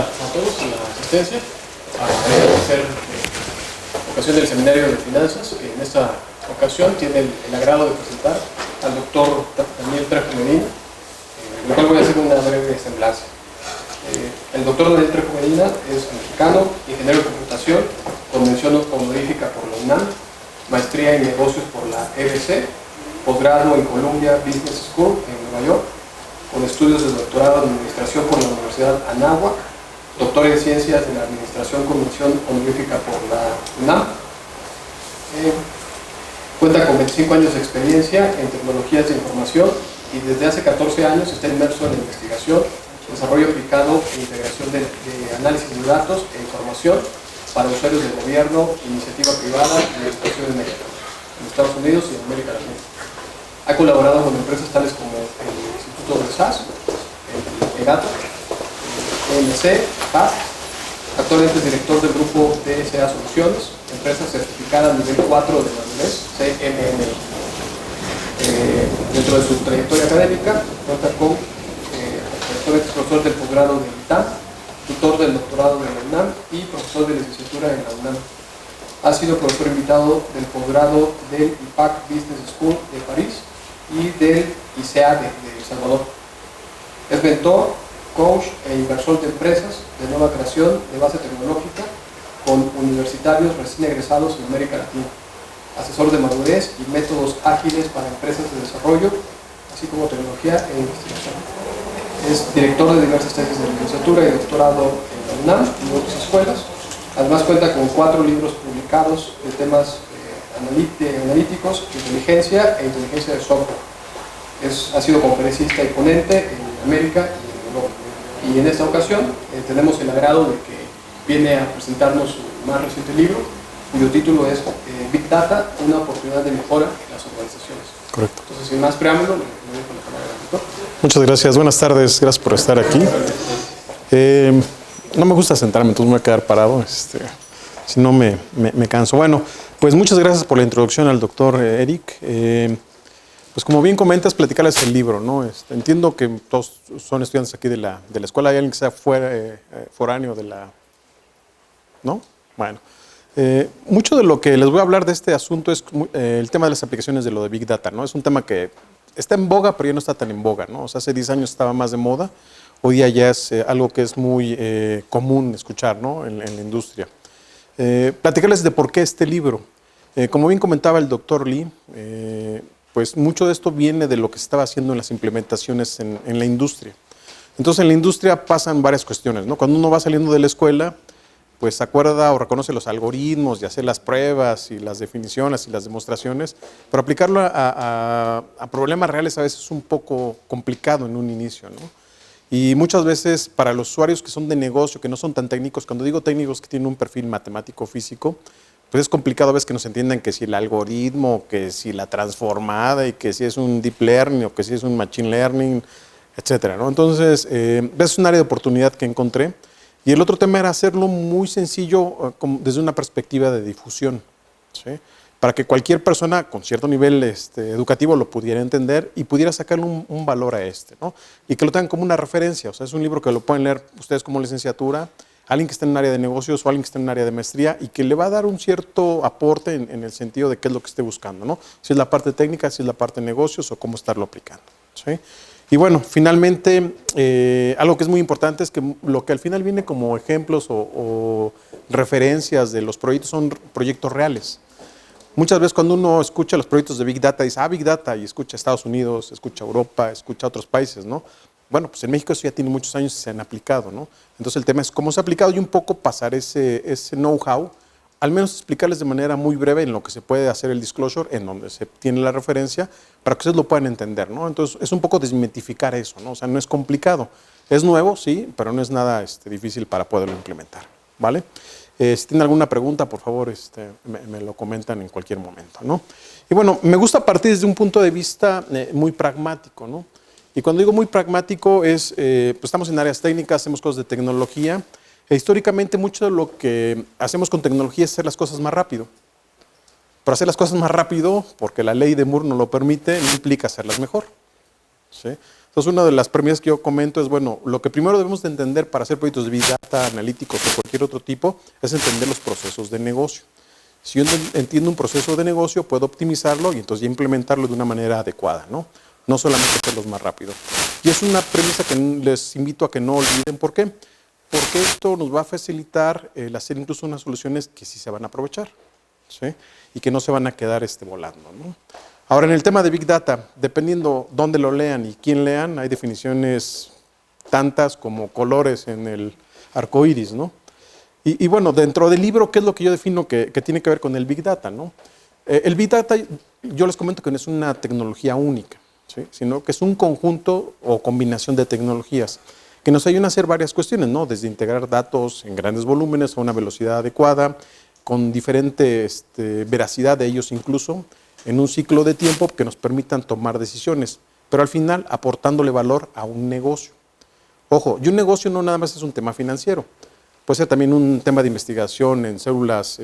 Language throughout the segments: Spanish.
A todos en la asistencia a hacer ocasión del seminario de finanzas. En esta ocasión tiene el agrado de presentar al doctor Daniel Trejo Medina, lo cual voy a hacer una breve semblanza. El doctor Daniel Trejo Medina es mexicano, ingeniero de computación, con mención honorífica por la UNAM, maestría en negocios por la EBC, posgrado en Columbia Business School en Nueva York, con estudios de doctorado en administración por la Universidad Anáhuac, doctor en ciencias de la administración con mención honorífica por la UNAM. Cuenta con 25 años de experiencia en tecnologías de información y desde hace 14 años está inmerso en la investigación, desarrollo aplicado e integración de análisis de datos e información para usuarios del gobierno, iniciativa privada y educación en México, en Estados Unidos y en América Latina. Ha colaborado con empresas tales como el Instituto de SAS, el EGATO, EMC, PAS. Actualmente es director del grupo DSA Soluciones, empresa certificada a nivel 4 de madurez, CMMI. Dentro de su trayectoria académica, cuenta con profesor del posgrado del ITAM, tutor del doctorado de la UNAM y profesor de licenciatura en la UNAM. Ha sido profesor invitado del posgrado del IPAC Business School de París y del ICEA de El Salvador. Es mentor, coach e inversor de empresas de nueva creación de base tecnológica con universitarios recién egresados en América Latina, asesor de madurez y métodos ágiles para empresas de desarrollo, así como tecnología e investigación. Es director de diversas tesis de licenciatura y doctorado en la UNAM y otras escuelas. Además cuenta con 4 libros publicados de temas analíticos, inteligencia e inteligencia de software. Ha sido conferencista y ponente en América y en Europa. Y en esta ocasión tenemos el agrado de que viene a presentarnos su más reciente libro, cuyo título es Big Data, una oportunidad de mejora en las organizaciones. Correcto. Entonces, sin más preámbulo, le dejo la palabra al doctor. Muchas gracias. Buenas tardes. Gracias por estar aquí. No me gusta sentarme, entonces me voy a quedar parado. Si no, me canso. Bueno, pues muchas gracias por la introducción al doctor Eric. Pues como bien comentas, platicarles el libro, ¿no? Entiendo que todos son estudiantes aquí de la escuela. ¿Hay alguien que sea foráneo de la...? ¿No? Bueno. Mucho de lo que les voy a hablar de este asunto es el tema de las aplicaciones de lo de Big Data, ¿no? Es un tema que está en boga, pero ya no está tan en boga, ¿no? O sea, hace 10 años estaba más de moda. Hoy día ya es algo que es muy común escuchar, ¿no? en la industria. Platicarles de por qué este libro. Como bien comentaba el doctor Lee, pues mucho de esto viene de lo que se estaba haciendo en las implementaciones en la industria. Entonces, en la industria pasan varias cuestiones, ¿no? Cuando uno va saliendo de la escuela, pues se acuerda o reconoce los algoritmos y hacer las pruebas y las definiciones y las demostraciones, pero aplicarlo a problemas reales a veces es un poco complicado en un inicio, ¿no? Y muchas veces para los usuarios que son de negocio, que no son tan técnicos, cuando digo técnicos que tienen un perfil matemático físico, pues es complicado a veces que nos entiendan que si el algoritmo, que si la transformada y que si es un deep learning o que si es un machine learning, etcétera, ¿no? Entonces, es un área de oportunidad que encontré. Y el otro tema era hacerlo muy sencillo desde una perspectiva de difusión, ¿sí? Para que cualquier persona con cierto nivel educativo lo pudiera entender y pudiera sacarle un valor a ¿no? Y que lo tengan como una referencia. O sea, es un libro que lo pueden leer ustedes como licenciatura, alguien que está en un área de negocios o alguien que está en un área de maestría y que le va a dar un cierto aporte en el sentido de qué es lo que esté buscando, ¿no? Si es la parte técnica, si es la parte de negocios o cómo estarlo aplicando, ¿sí? Y bueno, finalmente, algo que es muy importante es que lo que al final viene como ejemplos o referencias de los proyectos son proyectos reales. Muchas veces cuando uno escucha los proyectos de Big Data, dice, Big Data, y escucha Estados Unidos, escucha Europa, escucha otros países, ¿no? Bueno, pues en México eso ya tiene muchos años y se han aplicado, ¿no? Entonces el tema es cómo se ha aplicado y un poco pasar ese know-how, al menos explicarles de manera muy breve en lo que se puede hacer el disclosure, en donde se tiene la referencia, para que ustedes lo puedan entender, ¿no? Entonces es un poco desmitificar eso, ¿no? O sea, no es complicado. Es nuevo, sí, pero no es nada difícil para poderlo implementar, ¿vale? Si tienen alguna pregunta, por favor, me lo comentan en cualquier momento, ¿no? Y bueno, me gusta partir desde un punto de vista muy pragmático, ¿no? Y cuando digo muy pragmático es, pues estamos en áreas técnicas, hacemos cosas de tecnología, e históricamente mucho de lo que hacemos con tecnología es hacer las cosas más rápido. Pero hacer las cosas más rápido, porque la ley de Moore no lo permite, no implica hacerlas mejor. ¿sí? Entonces, una de las premisas que yo comento es, bueno, lo que primero debemos de entender para hacer proyectos de Big Data, analíticos o cualquier otro tipo, es entender los procesos de negocio. Si yo entiendo un proceso de negocio, puedo optimizarlo y entonces ya implementarlo de una manera adecuada, ¿no? No solamente hacerlos más rápido. Y es una premisa que les invito a que no olviden. ¿Por qué? Porque esto nos va a facilitar el hacer incluso unas soluciones que sí se van a aprovechar, ¿sí? Y que no se van a quedar volando, ¿no? Ahora, en el tema de Big Data, dependiendo dónde lo lean y quién lean, hay definiciones tantas como colores en el arco iris, ¿no? Y bueno, dentro del libro, ¿qué es lo que yo defino que tiene que ver con el Big Data, ¿no? El Big Data, yo les comento que no es una tecnología única, ¿sí? Sino que es un conjunto o combinación de tecnologías que nos ayudan a hacer varias cuestiones, ¿no? Desde integrar datos en grandes volúmenes a una velocidad adecuada, con diferente veracidad de ellos incluso, en un ciclo de tiempo que nos permitan tomar decisiones, pero al final aportándole valor a un negocio. Ojo, y un negocio no nada más es un tema financiero. Puede ser también un tema de investigación en células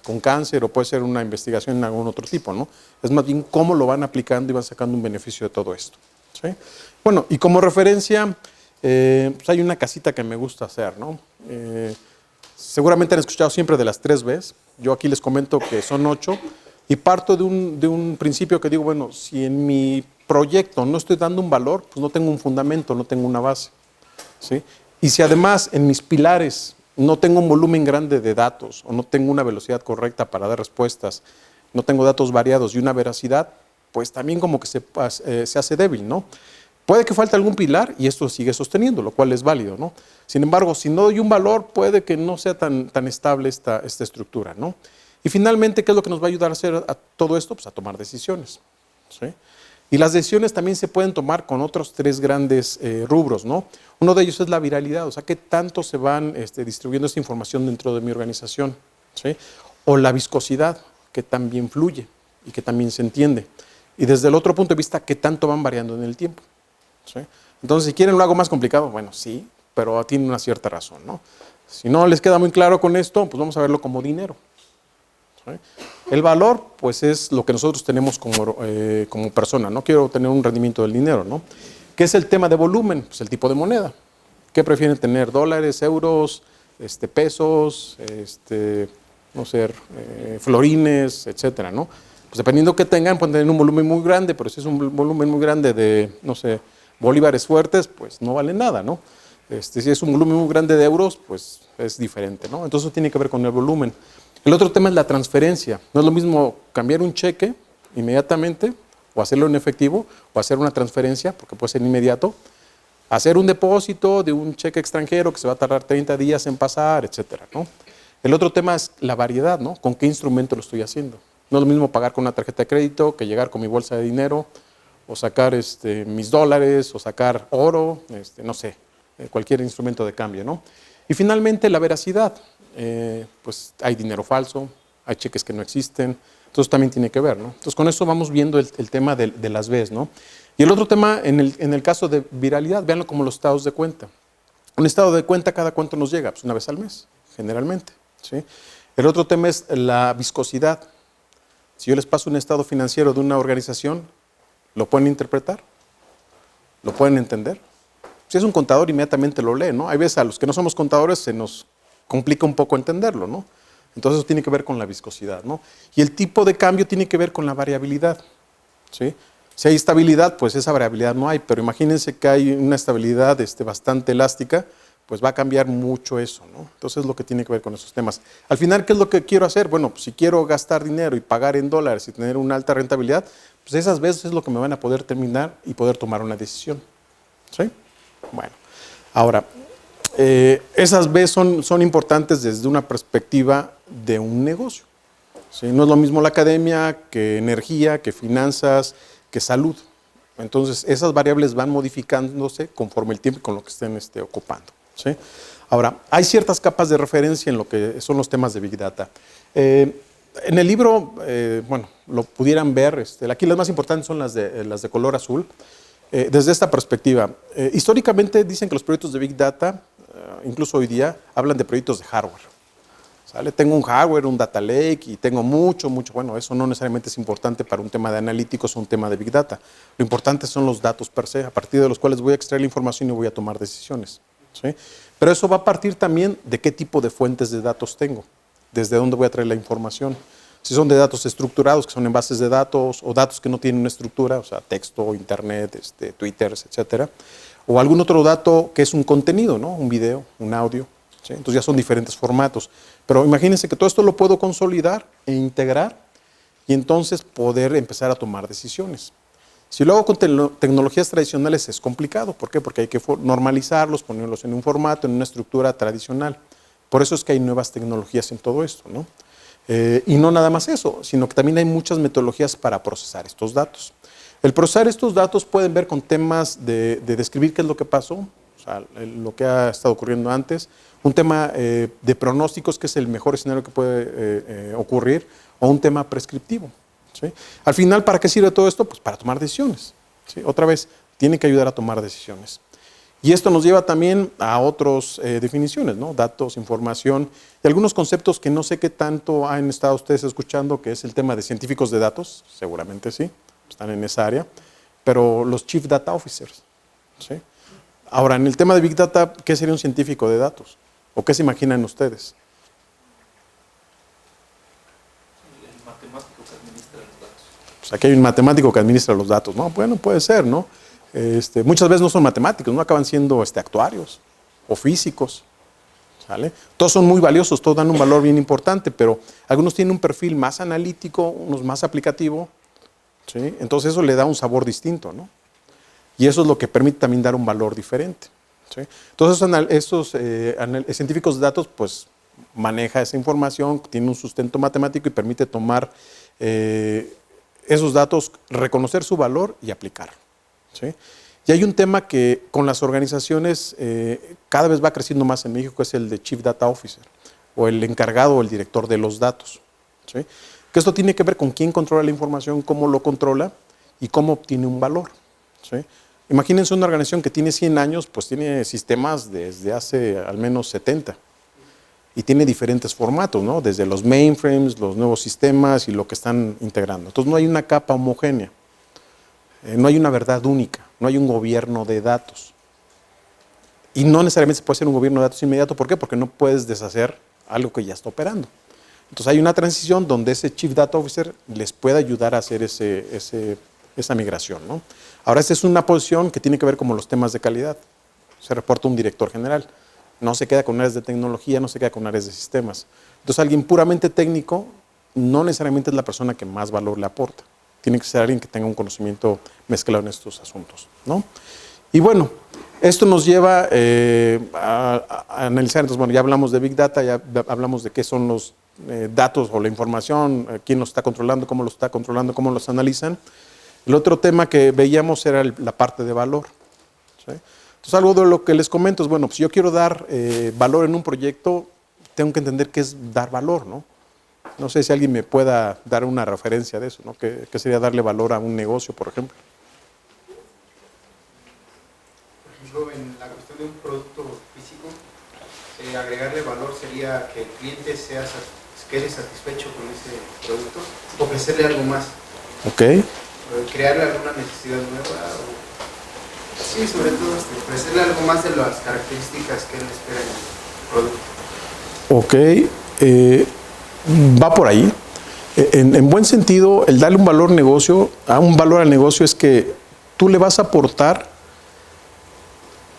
con cáncer o puede ser una investigación en algún otro tipo, ¿no? Es más bien cómo lo van aplicando y van sacando un beneficio de todo esto, ¿sí? Bueno, y como referencia, pues hay una casita que me gusta hacer, ¿no? Seguramente han escuchado siempre de las 3 Bs. Yo aquí les comento que son 8 y parto de un principio que digo, bueno, si en mi proyecto no estoy dando un valor, pues no tengo un fundamento, no tengo una base, ¿sí? Y si además en mis pilares no tengo un volumen grande de datos o no tengo una velocidad correcta para dar respuestas, no tengo datos variados y una veracidad, pues también como que se hace débil, ¿no? Puede que falte algún pilar y esto sigue sosteniendo, lo cual es válido, ¿no? Sin embargo, si no doy un valor, puede que no sea tan estable esta estructura, ¿no? Y finalmente, ¿qué es lo que nos va a ayudar a hacer a todo esto? Pues a tomar decisiones, ¿sí? Y las decisiones también se pueden tomar con otros 3 grandes rubros, ¿no? Uno de ellos es la viralidad, o sea, qué tanto se van distribuyendo esta información dentro de mi organización, ¿sí? O la viscosidad, que también fluye y que también se entiende. Y desde el otro punto de vista, qué tanto van variando en el tiempo, ¿sí? Entonces, si quieren lo hago más complicado, bueno, sí, pero tiene una cierta razón, ¿no? Si no les queda muy claro con esto, pues vamos a verlo como dinero, ¿sí? El valor, pues es lo que nosotros tenemos como persona. No quiero tener un rendimiento del dinero, ¿no? ¿Qué es el tema de volumen? Pues el tipo de moneda. ¿Qué prefieren tener? ¿Dólares, euros, pesos, no sé, florines, etcétera, ¿no? Pues dependiendo que tengan, pueden tener un volumen muy grande, pero si es un volumen muy grande de, no sé, bolívares fuertes, pues no vale nada, ¿no? Si es un volumen muy grande de euros, pues es diferente, ¿no? Entonces eso tiene que ver con el volumen. El otro tema es la transferencia. No es lo mismo cambiar un cheque inmediatamente o hacerlo en efectivo o hacer una transferencia, porque puede ser inmediato, hacer un depósito de un cheque extranjero que se va a tardar 30 días en pasar, etcétera, ¿no? El otro tema es la variedad, ¿no? ¿Con qué instrumento lo estoy haciendo? No es lo mismo pagar con una tarjeta de crédito que llegar con mi bolsa de dinero o sacar mis dólares o sacar oro, no sé, cualquier instrumento de cambio, ¿no? Y finalmente la veracidad. Pues hay dinero falso, hay cheques que no existen, entonces también tiene que ver, ¿no? Entonces con eso vamos viendo el tema de las Bs, ¿no? Y el otro tema, en el caso de viralidad, véanlo como los estados de cuenta. Un estado de cuenta, ¿cada cuánto nos llega? Pues una vez al mes, generalmente, ¿sí? El otro tema es la viscosidad. Si yo les paso un estado financiero de una organización, ¿lo pueden interpretar? ¿Lo pueden entender? Si es un contador, inmediatamente lo lee, ¿no? Hay veces a los que no somos contadores se nos complica un poco entenderlo, ¿no? Entonces eso tiene que ver con la viscosidad, ¿no? Y el tipo de cambio tiene que ver con la variabilidad, ¿sí? Si hay estabilidad, pues esa variabilidad no hay, pero imagínense que hay una estabilidad bastante elástica, pues va a cambiar mucho eso, ¿no? Entonces es lo que tiene que ver con esos temas. Al final, ¿qué es lo que quiero hacer? Bueno, pues si quiero gastar dinero y pagar en dólares y tener una alta rentabilidad, pues esas veces es lo que me van a poder terminar y poder tomar una decisión, ¿sí? Bueno, ahora, esas Bs son importantes desde una perspectiva de un negocio, ¿sí? No es lo mismo la academia que energía, que finanzas, que salud. Entonces, esas variables van modificándose conforme el tiempo y con lo que estén ocupando, ¿sí? Ahora, hay ciertas capas de referencia en lo que son los temas de Big Data. En el libro, bueno, lo pudieran ver, aquí las más importantes son las de color azul. Desde esta perspectiva, históricamente dicen que los proyectos de Big Data, incluso hoy día, hablan de proyectos de hardware, ¿Sale? Tengo un hardware, un data lake y tengo mucho, bueno, eso no necesariamente es importante para un tema de analíticos o un tema de Big Data. Lo importante son los datos per se, a partir de los cuales voy a extraer la información y voy a tomar decisiones. ¿Sí? Pero eso va a partir también de qué tipo de fuentes de datos tengo, desde dónde voy a traer la información. Si son de datos estructurados, que son en bases de datos, o datos que no tienen una estructura, o sea, texto, internet, Twitter, etcétera, o algún otro dato que es un contenido, ¿no? Un video, un audio. ¿Sí? Entonces ya son diferentes formatos. Pero imagínense que todo esto lo puedo consolidar e integrar y entonces poder empezar a tomar decisiones. Si lo hago con tecnologías tradicionales es complicado. ¿Por qué? Porque hay que normalizarlos, ponerlos en un formato, en una estructura tradicional. Por eso es que hay nuevas tecnologías en todo esto, ¿no? Y no nada más eso, sino que también hay muchas metodologías para procesar estos datos. El procesar estos datos pueden ver con temas de describir qué es lo que pasó, o sea, lo que ha estado ocurriendo antes, un tema de pronósticos, que es el mejor escenario que puede ocurrir, o un tema prescriptivo. ¿Sí? Al final, ¿para qué sirve todo esto? Pues para tomar decisiones. ¿Sí? Otra vez, tiene que ayudar a tomar decisiones. Y esto nos lleva también a otras definiciones, ¿no? Datos, información, y algunos conceptos que no sé qué tanto han estado ustedes escuchando, que es el tema de científicos de datos, seguramente sí, están en esa área, pero los Chief Data Officers. ¿Sí? Ahora, en el tema de Big Data, ¿qué sería un científico de datos? ¿O qué se imaginan ustedes? El matemático que administra los datos. Pues aquí hay un matemático que administra los datos, ¿no? Bueno, puede ser, ¿no? Muchas veces no son matemáticos, no acaban siendo actuarios o físicos. ¿Sale? Todos son muy valiosos, todos dan un valor bien importante, pero algunos tienen un perfil más analítico, unos más aplicativo. ¿Sí? Entonces eso le da un sabor distinto, ¿no? Y eso es lo que permite también dar un valor diferente. ¿Sí? Entonces estos científicos de datos pues maneja esa información, tiene un sustento matemático y permite tomar esos datos, reconocer su valor y aplicarlo. ¿Sí? Y hay un tema que con las organizaciones cada vez va creciendo más en México, que es el de Chief Data Officer, o el encargado o el director de los datos. ¿Sí? Que esto tiene que ver con quién controla la información, cómo lo controla y cómo obtiene un valor. ¿Sí? Imagínense una organización que tiene 100 años, pues tiene sistemas desde hace al menos 70 y tiene diferentes formatos, ¿no? Desde los mainframes, los nuevos sistemas y lo que están integrando. Entonces no hay una capa homogénea, no hay una verdad única, no hay un gobierno de datos. Y no necesariamente se puede hacer un gobierno de datos inmediato. ¿Por qué? Porque no puedes deshacer algo que ya está operando. Entonces hay una transición donde ese Chief Data Officer les puede ayudar a hacer esa migración, ¿no? Ahora, esta es una posición que tiene que ver con los temas de calidad. Se reporta un director general. No se queda con áreas de tecnología, no se queda con áreas de sistemas. Entonces, alguien puramente técnico no necesariamente es la persona que más valor le aporta. Tiene que ser alguien que tenga un conocimiento mezclado en estos asuntos, ¿no? Y bueno, esto nos lleva a analizar. Entonces, bueno, ya hablamos de Big Data, ya hablamos de qué son los datos o la información, quién los está controlando, cómo los analizan. El otro tema que veíamos era la parte de valor. ¿Sí? Entonces, algo de lo que les comento es, bueno, pues si yo quiero dar valor en un proyecto, tengo que entender qué es dar valor, ¿no? No sé si alguien me pueda dar una referencia de eso, ¿no? ¿Qué sería darle valor a un negocio, por ejemplo? Por ejemplo, en la cuestión de un producto físico, agregarle valor sería que el cliente quede satisfecho con ese producto, ofrecerle algo más. Ok. Crearle alguna necesidad nueva. Sí, sobre todo ofrecerle algo más de las características que él espera en el producto. Ok. Va por ahí. En buen sentido, el darle un valor al negocio es que tú le vas a aportar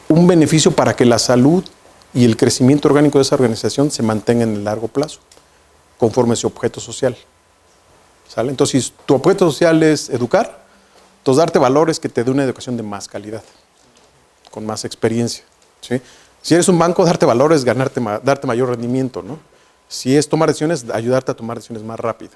un beneficio para que la salud y el crecimiento orgánico de esa organización se mantenga en el largo plazo, conforme a su objeto social. ¿Sale? Entonces, si tu objeto social es educar, entonces darte valores que te dé una educación de más calidad, con más experiencia. ¿Sí? Si eres un banco, darte valores, darte mayor rendimiento, ¿no? Si es tomar decisiones, ayudarte a tomar decisiones más rápido.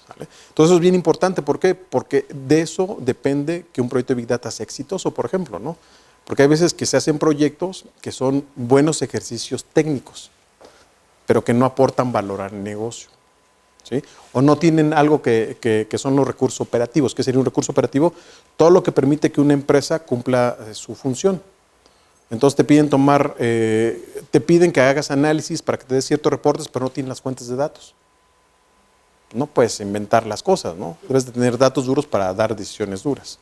¿Sale? Entonces eso es bien importante. ¿Por qué? Porque de eso depende que un proyecto de Big Data sea exitoso, por ejemplo, ¿no? Porque hay veces que se hacen proyectos que son buenos ejercicios técnicos, pero que no aportan valor al negocio. ¿Sí? O no tienen algo que son los recursos operativos. ¿Qué sería un recurso operativo? Todo lo que permite que una empresa cumpla su función. Entonces te piden te piden que hagas análisis para que te des ciertos reportes, pero no tienen las fuentes de datos. No puedes inventar las cosas, ¿no? Debes de tener datos duros para dar decisiones duras.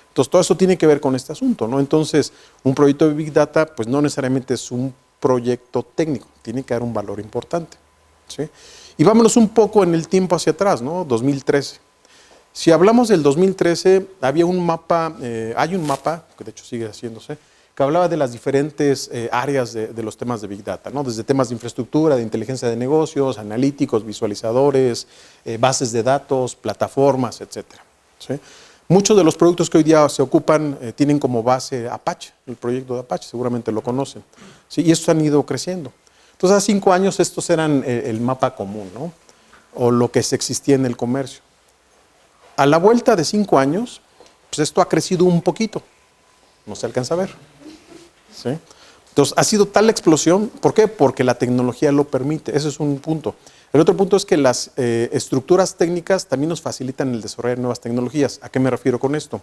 Entonces todo eso tiene que ver con este asunto, ¿no? Entonces un proyecto de Big Data pues no necesariamente es un proyecto técnico, tiene que dar un valor importante, ¿sí? Y vámonos un poco en el tiempo hacia atrás, ¿no? 2013. Si hablamos del 2013, hay un mapa, que de hecho sigue haciéndose, que hablaba de las diferentes áreas de los temas de Big Data, ¿no? Desde temas de infraestructura, de inteligencia de negocios, analíticos, visualizadores, bases de datos, plataformas, etcétera, ¿sí? Muchos de los productos que hoy día se ocupan tienen como base Apache, el proyecto de Apache, seguramente lo conocen, ¿sí? Y estos han ido creciendo. Entonces, hace 5 años estos eran el mapa común, ¿no? O lo que se existía en el comercio. A la vuelta de 5 años, pues esto ha crecido un poquito, no se alcanza a ver, ¿sí? Entonces, ha sido tal la explosión, ¿por qué? Porque la tecnología lo permite, ese es un punto. El otro punto es que las estructuras técnicas también nos facilitan el desarrollo de nuevas tecnologías. ¿A qué me refiero con esto?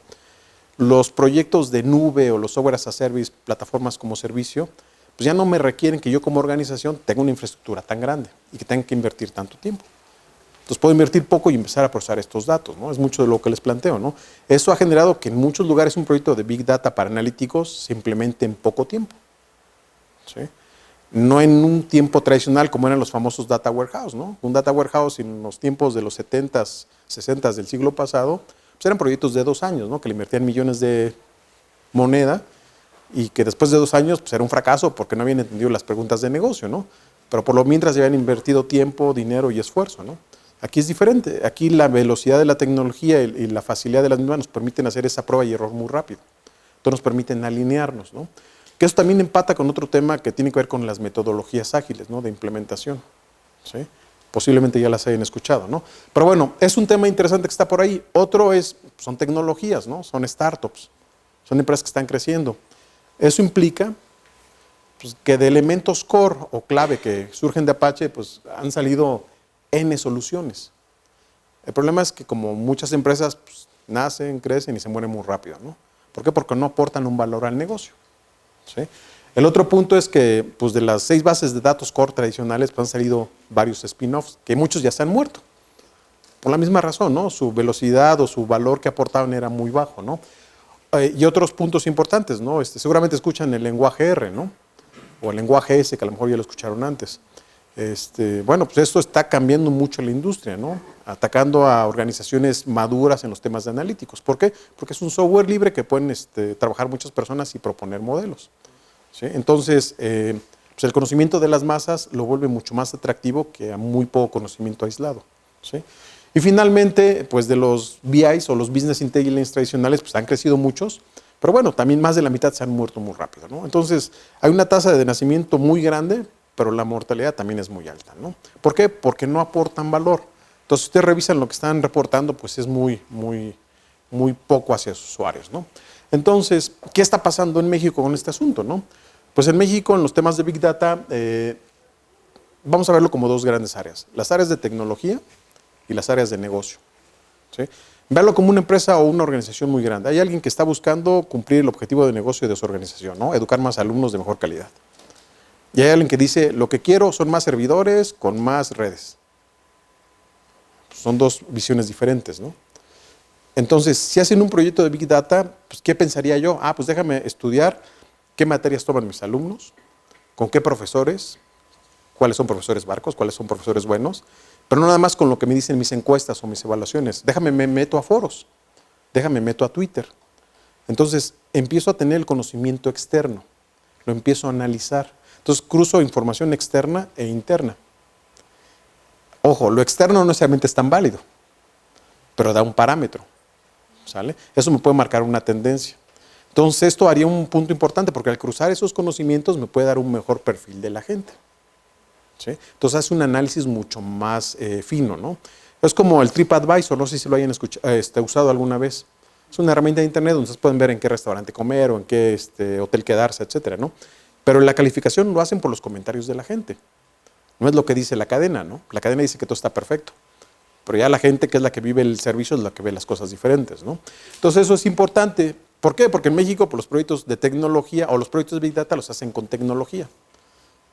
Los proyectos de nube o los software as a service, plataformas como servicio, pues ya no me requieren que yo como organización tenga una infraestructura tan grande y que tenga que invertir tanto tiempo. Entonces puedo invertir poco y empezar a procesar estos datos, ¿no? Es mucho de lo que les planteo, ¿no? Eso ha generado que en muchos lugares un proyecto de Big Data para analíticos se implemente en poco tiempo, ¿sí? No en un tiempo tradicional como eran los famosos data warehouse, ¿no? Un data warehouse en los tiempos de los 70s, 60s del siglo pasado, pues eran proyectos de 2 años, ¿no? Que le invertían millones de moneda y que después de 2 años pues era un fracaso porque no habían entendido las preguntas de negocio, ¿no? Pero por lo mientras ya habían invertido tiempo, dinero y esfuerzo, ¿no? Aquí es diferente, aquí la velocidad de la tecnología y la facilidad de las mismas nos permiten hacer esa prueba y error muy rápido. Entonces nos permiten alinearnos, ¿no? Que eso también empata con otro tema que tiene que ver con las metodologías ágiles, ¿no? De implementación, ¿sí? Posiblemente ya las hayan escuchado, ¿no? Pero bueno, es un tema interesante que está por ahí. Otro son tecnologías, ¿no? Son startups, son empresas que están creciendo. Eso implica pues, que de elementos core o clave que surgen de Apache, pues han salido N soluciones. El problema es que como muchas empresas pues, nacen, crecen y se mueren muy rápido, ¿no? ¿Por qué? Porque no aportan un valor al negocio, ¿sí? El otro punto es que pues, de las 6 bases de datos core tradicionales pues, han salido varios spin-offs, que muchos ya se han muerto. Por la misma razón, ¿no? Su velocidad o su valor que aportaban era muy bajo, ¿no? Y otros puntos importantes, ¿no? Seguramente escuchan el lenguaje R, ¿no? O el lenguaje S, que a lo mejor ya lo escucharon antes. Bueno, pues esto está cambiando mucho la industria, ¿no? Atacando a organizaciones maduras en los temas de analíticos. ¿Por qué? Porque es un software libre que pueden trabajar muchas personas y proponer modelos, ¿sí? Entonces, pues el conocimiento de las masas lo vuelve mucho más atractivo que a muy poco conocimiento aislado, ¿sí? Y finalmente, pues de los BIs o los Business Intelligence tradicionales, pues han crecido muchos, pero bueno, también más de la mitad se han muerto muy rápido, ¿no? Entonces, hay una tasa de nacimiento muy grande, pero la mortalidad también es muy alta, ¿no? ¿Por qué? Porque no aportan valor. Entonces, si ustedes revisan lo que están reportando, pues es muy poco hacia sus usuarios, ¿no? Entonces, ¿qué está pasando en México con este asunto, no? Pues en México, en los temas de Big Data, vamos a verlo como 2 grandes áreas. Las áreas de tecnología y las áreas de negocio, ¿sí? Verlo como una empresa o una organización muy grande. Hay alguien que está buscando cumplir el objetivo de negocio de su organización, ¿no? Educar más alumnos de mejor calidad. Y hay alguien que dice, lo que quiero son más servidores con más redes. Son 2 visiones diferentes, ¿no? Entonces, si hacen un proyecto de Big Data, pues, ¿qué pensaría yo? Pues déjame estudiar qué materias toman mis alumnos, con qué profesores, cuáles son profesores barcos, cuáles son profesores buenos, pero no nada más con lo que me dicen mis encuestas o mis evaluaciones. Déjame me meto a foros, déjame me meto a Twitter. Entonces, empiezo a tener el conocimiento externo, lo empiezo a analizar. Entonces, cruzo información externa e interna. Ojo, lo externo no necesariamente es tan válido, pero da un parámetro, ¿sale? Eso me puede marcar una tendencia. Entonces, esto haría un punto importante, porque al cruzar esos conocimientos me puede dar un mejor perfil de la gente, ¿sí? Entonces, hace un análisis mucho más fino, ¿no? Es como el TripAdvisor, no sé si lo hayan usado alguna vez. Es una herramienta de internet donde ustedes pueden ver en qué restaurante comer o en qué hotel quedarse, etcétera, ¿no? Pero la calificación lo hacen por los comentarios de la gente. No es lo que dice la cadena, ¿no? La cadena dice que todo está perfecto. Pero ya la gente, que es la que vive el servicio, es la que ve las cosas diferentes, ¿no? Entonces eso es importante. ¿Por qué? Porque en México pues, los proyectos de tecnología o los proyectos de Big Data los hacen con tecnología.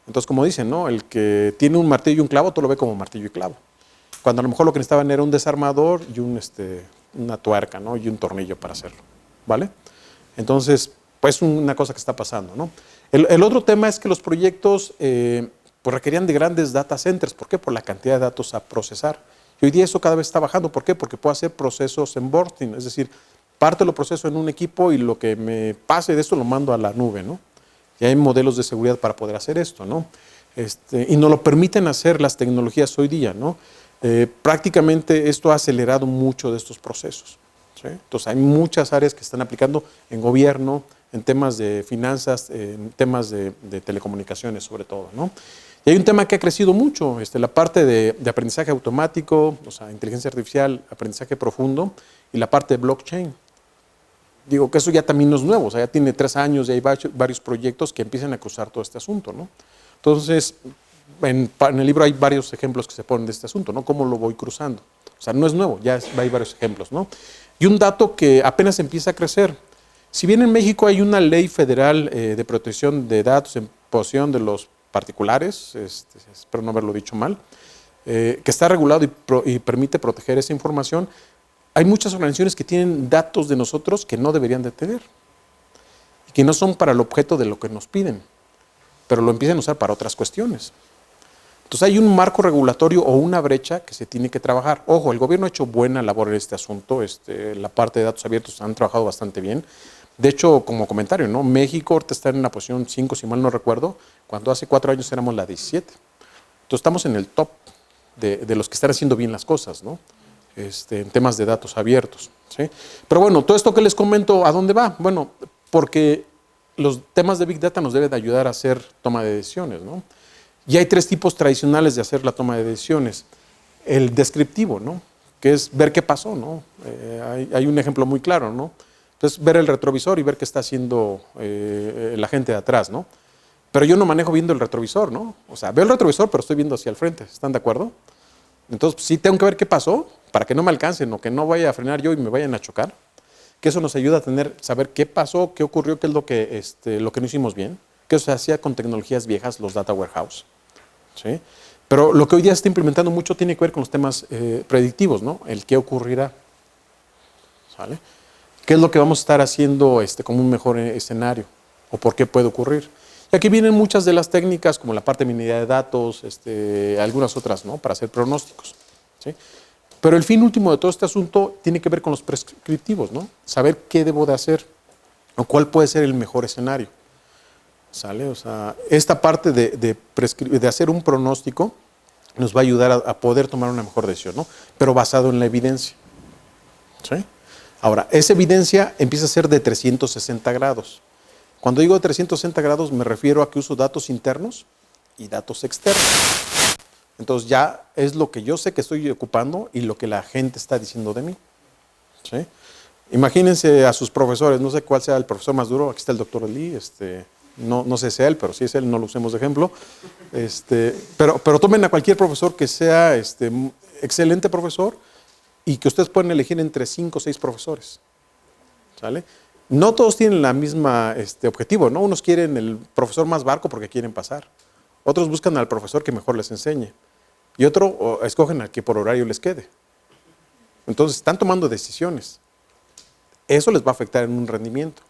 Entonces, como dicen, ¿no? El que tiene un martillo y un clavo, tú lo ves como martillo y clavo. Cuando a lo mejor lo que necesitaban era un desarmador y una tuerca, ¿no? Y un tornillo para hacerlo, ¿vale? Entonces, pues una cosa que está pasando, ¿no? El otro tema es que los proyectos pues requerían de grandes data centers. ¿Por qué? Por la cantidad de datos a procesar. Y hoy día eso cada vez está bajando. ¿Por qué? Porque puedo hacer procesos en boarding, es decir, parte lo proceso en un equipo y lo que me pase de esto lo mando a la nube, ¿no? Y hay modelos de seguridad para poder hacer esto, ¿no? Y nos lo permiten hacer las tecnologías hoy día, ¿no? Prácticamente esto ha acelerado mucho de estos procesos, ¿sí? Entonces hay muchas áreas que están aplicando en gobierno, en temas de finanzas, en temas de telecomunicaciones sobre todo, ¿no? Y hay un tema que ha crecido mucho, la parte de aprendizaje automático, o sea, inteligencia artificial, aprendizaje profundo, y la parte de blockchain. Digo que eso ya también no es nuevo, o sea, ya tiene 3 años y hay varios proyectos que empiezan a cruzar todo este asunto, ¿no? Entonces, en el libro hay varios ejemplos que se ponen de este asunto, ¿no? Cómo lo voy cruzando. O sea, no es nuevo, ya hay varios ejemplos, ¿no? Y un dato que apenas empieza a crecer. Si bien en México hay una ley federal de protección de datos en posesión de los particulares, espero no haberlo dicho mal, que está regulado y permite proteger esa información, hay muchas organizaciones que tienen datos de nosotros que no deberían de tener y que no son para el objeto de lo que nos piden, pero lo empiezan a usar para otras cuestiones. Entonces hay un marco regulatorio o una brecha que se tiene que trabajar. Ojo, el gobierno ha hecho buena labor en este asunto, la parte de datos abiertos han trabajado bastante bien. De hecho, como comentario, ¿no? México ahorita está en la posición 5, si mal no recuerdo, cuando hace 4 años éramos la 17. Entonces estamos en el top de los que están haciendo bien las cosas, ¿no? En temas de datos abiertos, ¿sí? Pero bueno, todo esto que les comento, ¿a dónde va? Bueno, porque los temas de Big Data nos deben de ayudar a hacer toma de decisiones, ¿no? Y hay 3 tipos tradicionales de hacer la toma de decisiones. El descriptivo, ¿no? Que es ver qué pasó, ¿no? Hay un ejemplo muy claro, ¿no? Entonces, ver el retrovisor y ver qué está haciendo la gente de atrás, ¿no? Pero yo no manejo viendo el retrovisor, ¿no? O sea, veo el retrovisor, pero estoy viendo hacia el frente. ¿Están de acuerdo? Entonces, sí tengo que ver qué pasó para que no me alcancen o que no vaya a frenar yo y me vayan a chocar. Que eso nos ayuda a saber qué pasó, qué ocurrió, qué es lo que no hicimos bien. Que eso se hacía con tecnologías viejas, los data warehouse, ¿sí? Pero lo que hoy día se está implementando mucho tiene que ver con los temas predictivos, ¿no? El qué ocurrirá, ¿sale? ¿Qué es lo que vamos a estar haciendo como un mejor escenario? ¿O por qué puede ocurrir? Y aquí vienen muchas de las técnicas, como la parte de minería de datos, algunas otras, ¿no? Para hacer pronósticos, ¿sí? Pero el fin último de todo este asunto tiene que ver con los prescriptivos, ¿no? Saber qué debo de hacer o cuál puede ser el mejor escenario, ¿sale? O sea, esta parte de hacer un pronóstico nos va a ayudar a poder tomar una mejor decisión, ¿no? Pero basado en la evidencia, ¿sí? Ahora, esa evidencia empieza a ser de 360 grados. Cuando digo de 360 grados me refiero a que uso datos internos y datos externos. Entonces ya es lo que yo sé que estoy ocupando y lo que la gente está diciendo de mí, ¿sí? Imagínense a sus profesores, no sé cuál sea el profesor más duro, aquí está el doctor Lee, no sé si es él, pero si es él no lo usemos de ejemplo. Pero tomen a cualquier profesor que sea excelente profesor y que ustedes pueden elegir entre 5 o 6 profesores, ¿sale? No todos tienen la misma objetivo, ¿no? Unos quieren el profesor más barco porque quieren pasar. Otros buscan al profesor que mejor les enseñe. Y otro escogen al que por horario les quede. Entonces están tomando decisiones. Eso les va a afectar en un rendimiento.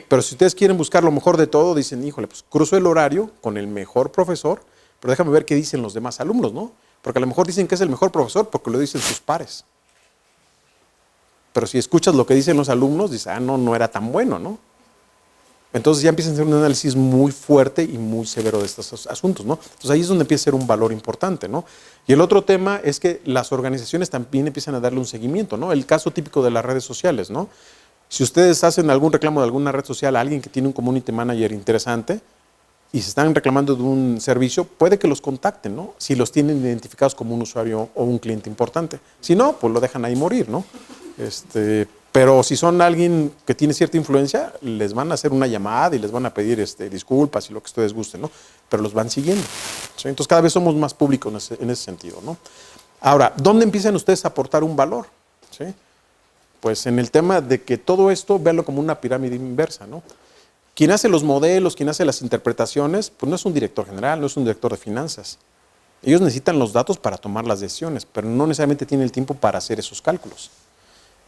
Pero si ustedes quieren buscar lo mejor de todo, dicen, híjole, pues cruzo el horario con el mejor profesor, pero déjame ver qué dicen los demás alumnos, ¿no? Porque a lo mejor dicen que es el mejor profesor porque lo dicen sus pares. Pero si escuchas lo que dicen los alumnos, dices, no era tan bueno, ¿no? Entonces ya empiezan a hacer un análisis muy fuerte y muy severo de estos asuntos, ¿no? Entonces ahí es donde empieza a ser un valor importante, ¿no? Y el otro tema es que las organizaciones también empiezan a darle un seguimiento, ¿no? El caso típico de las redes sociales, ¿no? Si ustedes hacen algún reclamo de alguna red social a alguien que tiene un community manager interesante y se están reclamando de un servicio, puede que los contacten, ¿no? Si los tienen identificados como un usuario o un cliente importante. Si no, pues lo dejan ahí morir, ¿no? Pero si son alguien que tiene cierta influencia, les van a hacer una llamada y les van a pedir disculpas y lo que ustedes gusten, ¿no? Pero los van siguiendo, ¿sí? Entonces cada vez somos más públicos en ese sentido, ¿no? Ahora, ¿dónde empiezan ustedes a aportar un valor? ¿Sí? pues en el tema de que todo esto, véanlo como una pirámide inversa, ¿no? Quien hace los modelos, quien hace las interpretaciones, pues no es un director general, no es un director de finanzas. Ellos necesitan los datos para tomar las decisiones, pero no necesariamente tienen el tiempo para hacer esos cálculos.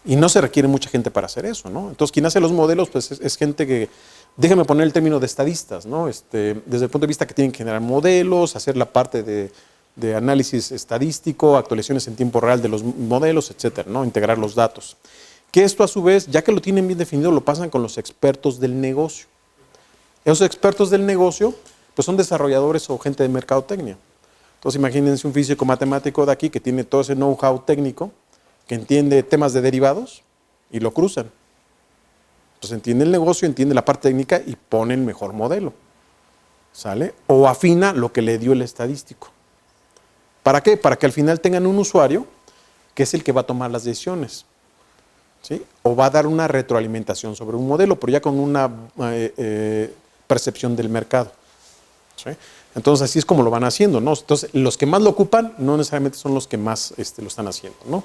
Y no se requiere mucha gente para hacer eso, ¿no? Entonces, quien hace los modelos, pues es gente que, déjenme poner el término de estadistas, ¿no? Desde el punto de vista que tienen que generar modelos, hacer la parte de análisis estadístico, actualizaciones en tiempo real de los modelos, etcétera, ¿no? Integrar los datos. Que esto, a su vez, ya que lo tienen bien definido, lo pasan con los expertos del negocio. Esos expertos del negocio, pues son desarrolladores o gente de mercadotecnia. Entonces, imagínense un físico matemático de aquí que tiene todo ese know-how técnico, que entiende temas de derivados y lo cruzan. Entonces entiende el negocio, entiende la parte técnica y pone el mejor modelo. ¿Sale? O afina lo que le dio el estadístico. ¿Para qué? Para que al final tengan un usuario que es el que va a tomar las decisiones. ¿Sí? O va a dar una retroalimentación sobre un modelo, pero ya con una percepción del mercado. ¿Sí? Entonces así es como lo van haciendo, ¿no? Entonces los que más lo ocupan no necesariamente son los que más lo están haciendo, ¿no?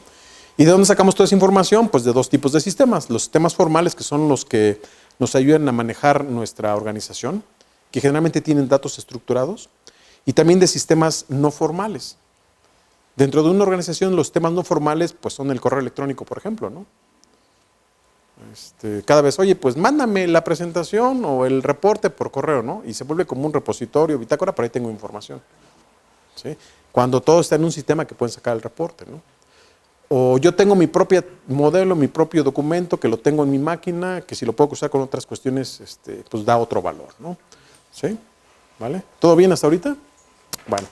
¿Y de dónde sacamos toda esa información? Pues de dos tipos de sistemas. Los sistemas formales, que son los que nos ayudan a manejar nuestra organización, que generalmente tienen datos estructurados, y también de sistemas no formales. Dentro de una organización, los sistemas no formales pues son el correo electrónico, por ejemplo, ¿no? Cada vez, oye, pues mándame la presentación o el reporte por correo, ¿no? Y se vuelve como un repositorio, bitácora, pero ahí tengo información. ¿Sí? Cuando todo está en un sistema que pueden sacar el reporte, ¿no? O yo tengo mi propio modelo, mi propio documento, que lo tengo en mi máquina, que si lo puedo usar con otras cuestiones, pues da otro valor, ¿no? ¿Sí? ¿Vale? ¿Todo bien hasta ahorita? Bueno.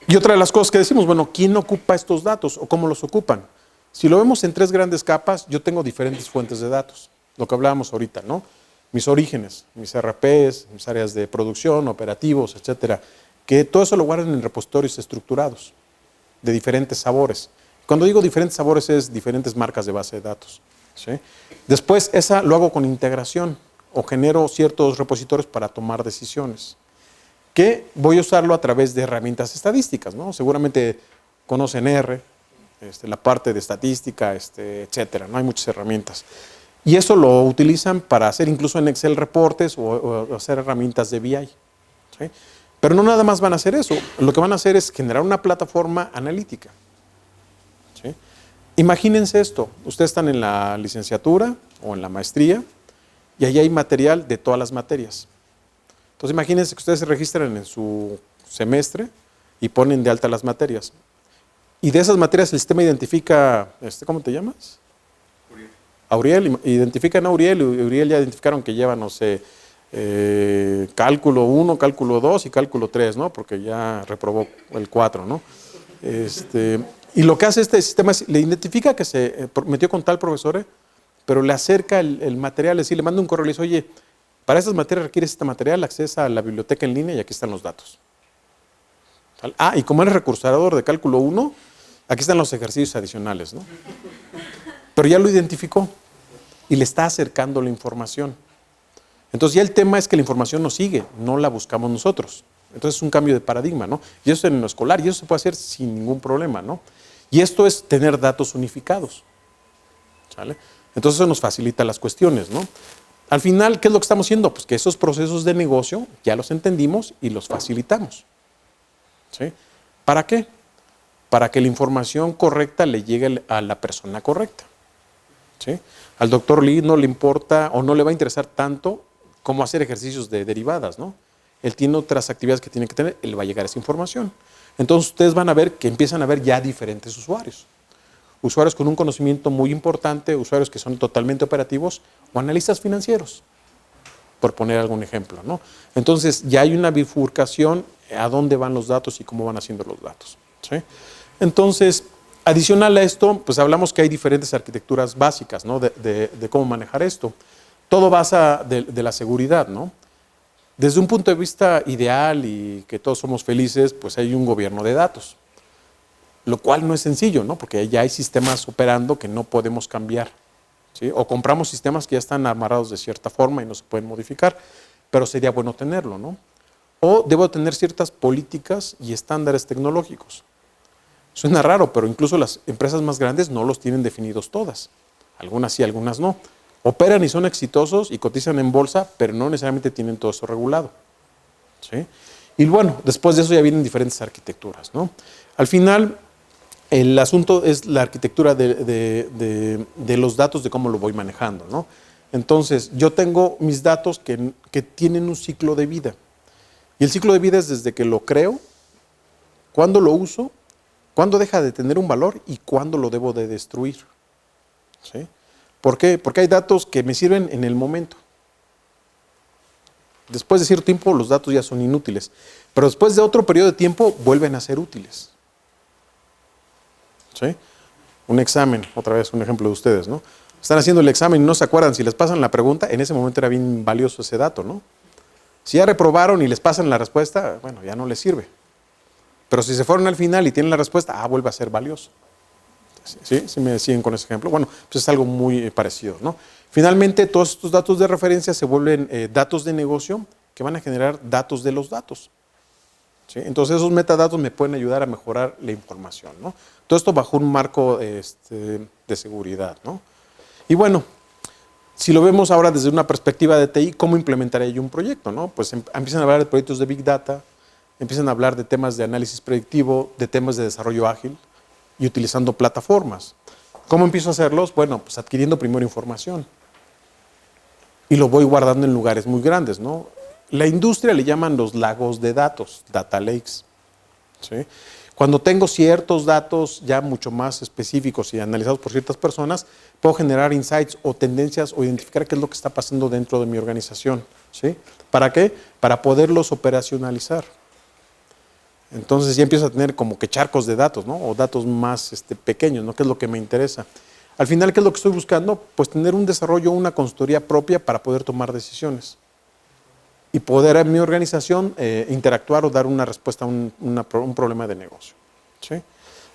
Y otra de las cosas que decimos, bueno, ¿quién ocupa estos datos o cómo los ocupan? Si lo vemos en tres grandes capas, yo tengo diferentes fuentes de datos, lo que hablábamos ahorita, ¿no? Mis orígenes, mis RPs, mis áreas de producción, operativos, etcétera, que todo eso lo guardan en repositorios estructurados, de diferentes sabores. Cuando digo diferentes sabores es diferentes marcas de base de datos. ¿Sí? Después, esa lo hago con integración o genero ciertos repositorios para tomar decisiones, que voy a usarlo a través de herramientas estadísticas, ¿no? Seguramente conocen R, la parte de estadística, etcétera, ¿no? Hay muchas herramientas. Y eso lo utilizan para hacer incluso en Excel reportes o hacer herramientas de BI. ¿Sí? Pero no nada más van a hacer eso, lo que van a hacer es generar una plataforma analítica. ¿Sí? Imagínense esto, ustedes están en la licenciatura o en la maestría y ahí hay material de todas las materias. Entonces imagínense que ustedes se registran en su semestre y ponen de alta las materias. Y de esas materias el sistema identifica, ¿cómo te llamas? Uriel. A Uriel, identifican a Uriel y Uriel ya identificaron que lleva, no sé, cálculo 1, cálculo 2 y cálculo 3, ¿no? Porque ya reprobó el 4, ¿no? Y lo que hace este sistema es, le identifica que se metió con tal profesor, pero le acerca el material, es decir, le manda un correo y le dice, oye, para estas materias requieres este material, accesa a la biblioteca en línea y aquí están los datos. Ah, y como eres recursador de cálculo 1, aquí están los ejercicios adicionales, ¿no? Pero ya lo identificó y le está acercando la información. Entonces ya el tema es que la información nos sigue, no la buscamos nosotros. Entonces es un cambio de paradigma, ¿no? Y eso en lo escolar, y eso se puede hacer sin ningún problema, ¿no? Y esto es tener datos unificados. ¿Sale? Entonces eso nos facilita las cuestiones, ¿no? Al final, ¿qué es lo que estamos haciendo? Pues que esos procesos de negocio ya los entendimos y los facilitamos. ¿Sí? ¿Para qué? Para que la información correcta le llegue a la persona correcta. ¿Sí? Al doctor Lee no le importa o no le va a interesar tanto cómo hacer ejercicios de derivadas, ¿no? Él tiene otras actividades que tiene que tener, él va a llegar a esa información. Entonces ustedes van a ver que empiezan a ver ya diferentes usuarios. Usuarios con un conocimiento muy importante, usuarios que son totalmente operativos o analistas financieros, por poner algún ejemplo, ¿no? Entonces ya hay una bifurcación a dónde van los datos y cómo van haciendo los datos. ¿Sí? Entonces, adicional a esto, pues hablamos que hay diferentes arquitecturas básicas, ¿no? de cómo manejar esto. Todo basa de la seguridad, ¿no? Desde un punto de vista ideal y que todos somos felices, pues hay un gobierno de datos, lo cual no es sencillo, ¿no? Porque ya hay sistemas operando que no podemos cambiar, ¿sí? O compramos sistemas que ya están amarrados de cierta forma y no se pueden modificar, pero sería bueno tenerlo, ¿no? O debo tener ciertas políticas y estándares tecnológicos. Suena raro, pero incluso las empresas más grandes no los tienen definidos todas. algunas sí, algunas no. Operan y son exitosos y cotizan en bolsa, pero no necesariamente tienen todo eso regulado. ¿Sí? Y bueno, después de eso ya vienen diferentes arquitecturas, ¿no? Al final, el asunto es la arquitectura de los datos, de cómo lo voy manejando, ¿no? Entonces, yo tengo mis datos que tienen un ciclo de vida. Y el ciclo de vida es desde que lo creo, cuándo lo uso, cuándo deja de tener un valor y cuándo lo debo de destruir. ¿Sí? ¿Por qué? Porque hay datos que me sirven en el momento. Después de cierto tiempo los datos ya son inútiles, pero después de otro periodo de tiempo vuelven a ser útiles. ¿Sí? Un examen, otra vez un ejemplo de ustedes, ¿no? Están haciendo el examen y no se acuerdan, si les pasan la pregunta, en ese momento era bien valioso ese dato, ¿no? Si ya reprobaron y les pasan la respuesta, bueno, ya no les sirve. Pero si se fueron al final y tienen la respuesta, vuelve a ser valioso. ¿Sí? ¿Sí me siguen con ese ejemplo? Bueno, pues es algo muy parecido, ¿no? Finalmente, todos estos datos de referencia se vuelven datos de negocio que van a generar datos de los datos. ¿Sí? Entonces, esos metadatos me pueden ayudar a mejorar la información, ¿no? Todo esto bajo un marco de seguridad, ¿no? Y bueno, si lo vemos ahora desde una perspectiva de TI, ¿cómo implementaría yo un proyecto, no? Pues empiezan a hablar de proyectos de Big Data, empiezan a hablar de temas de análisis predictivo, de temas de desarrollo ágil y utilizando plataformas. ¿Cómo empiezo a hacerlos? Bueno, pues adquiriendo primero información y lo voy guardando en lugares muy grandes, ¿no? La industria le llaman los lagos de datos, data lakes. ¿Sí? Cuando tengo ciertos datos ya mucho más específicos y analizados por ciertas personas, puedo generar insights o tendencias o identificar qué es lo que está pasando dentro de mi organización. ¿Sí? ¿Para qué? Para poderlos operacionalizar. Entonces ya empiezo a tener como que charcos de datos, ¿no? O datos más pequeños, ¿no? ¿Qué es lo que me interesa? Al final, ¿qué es lo que estoy buscando? Pues tener un desarrollo, una consultoría propia para poder tomar decisiones y poder en mi organización interactuar o dar una respuesta a un problema de negocio. ¿Sí?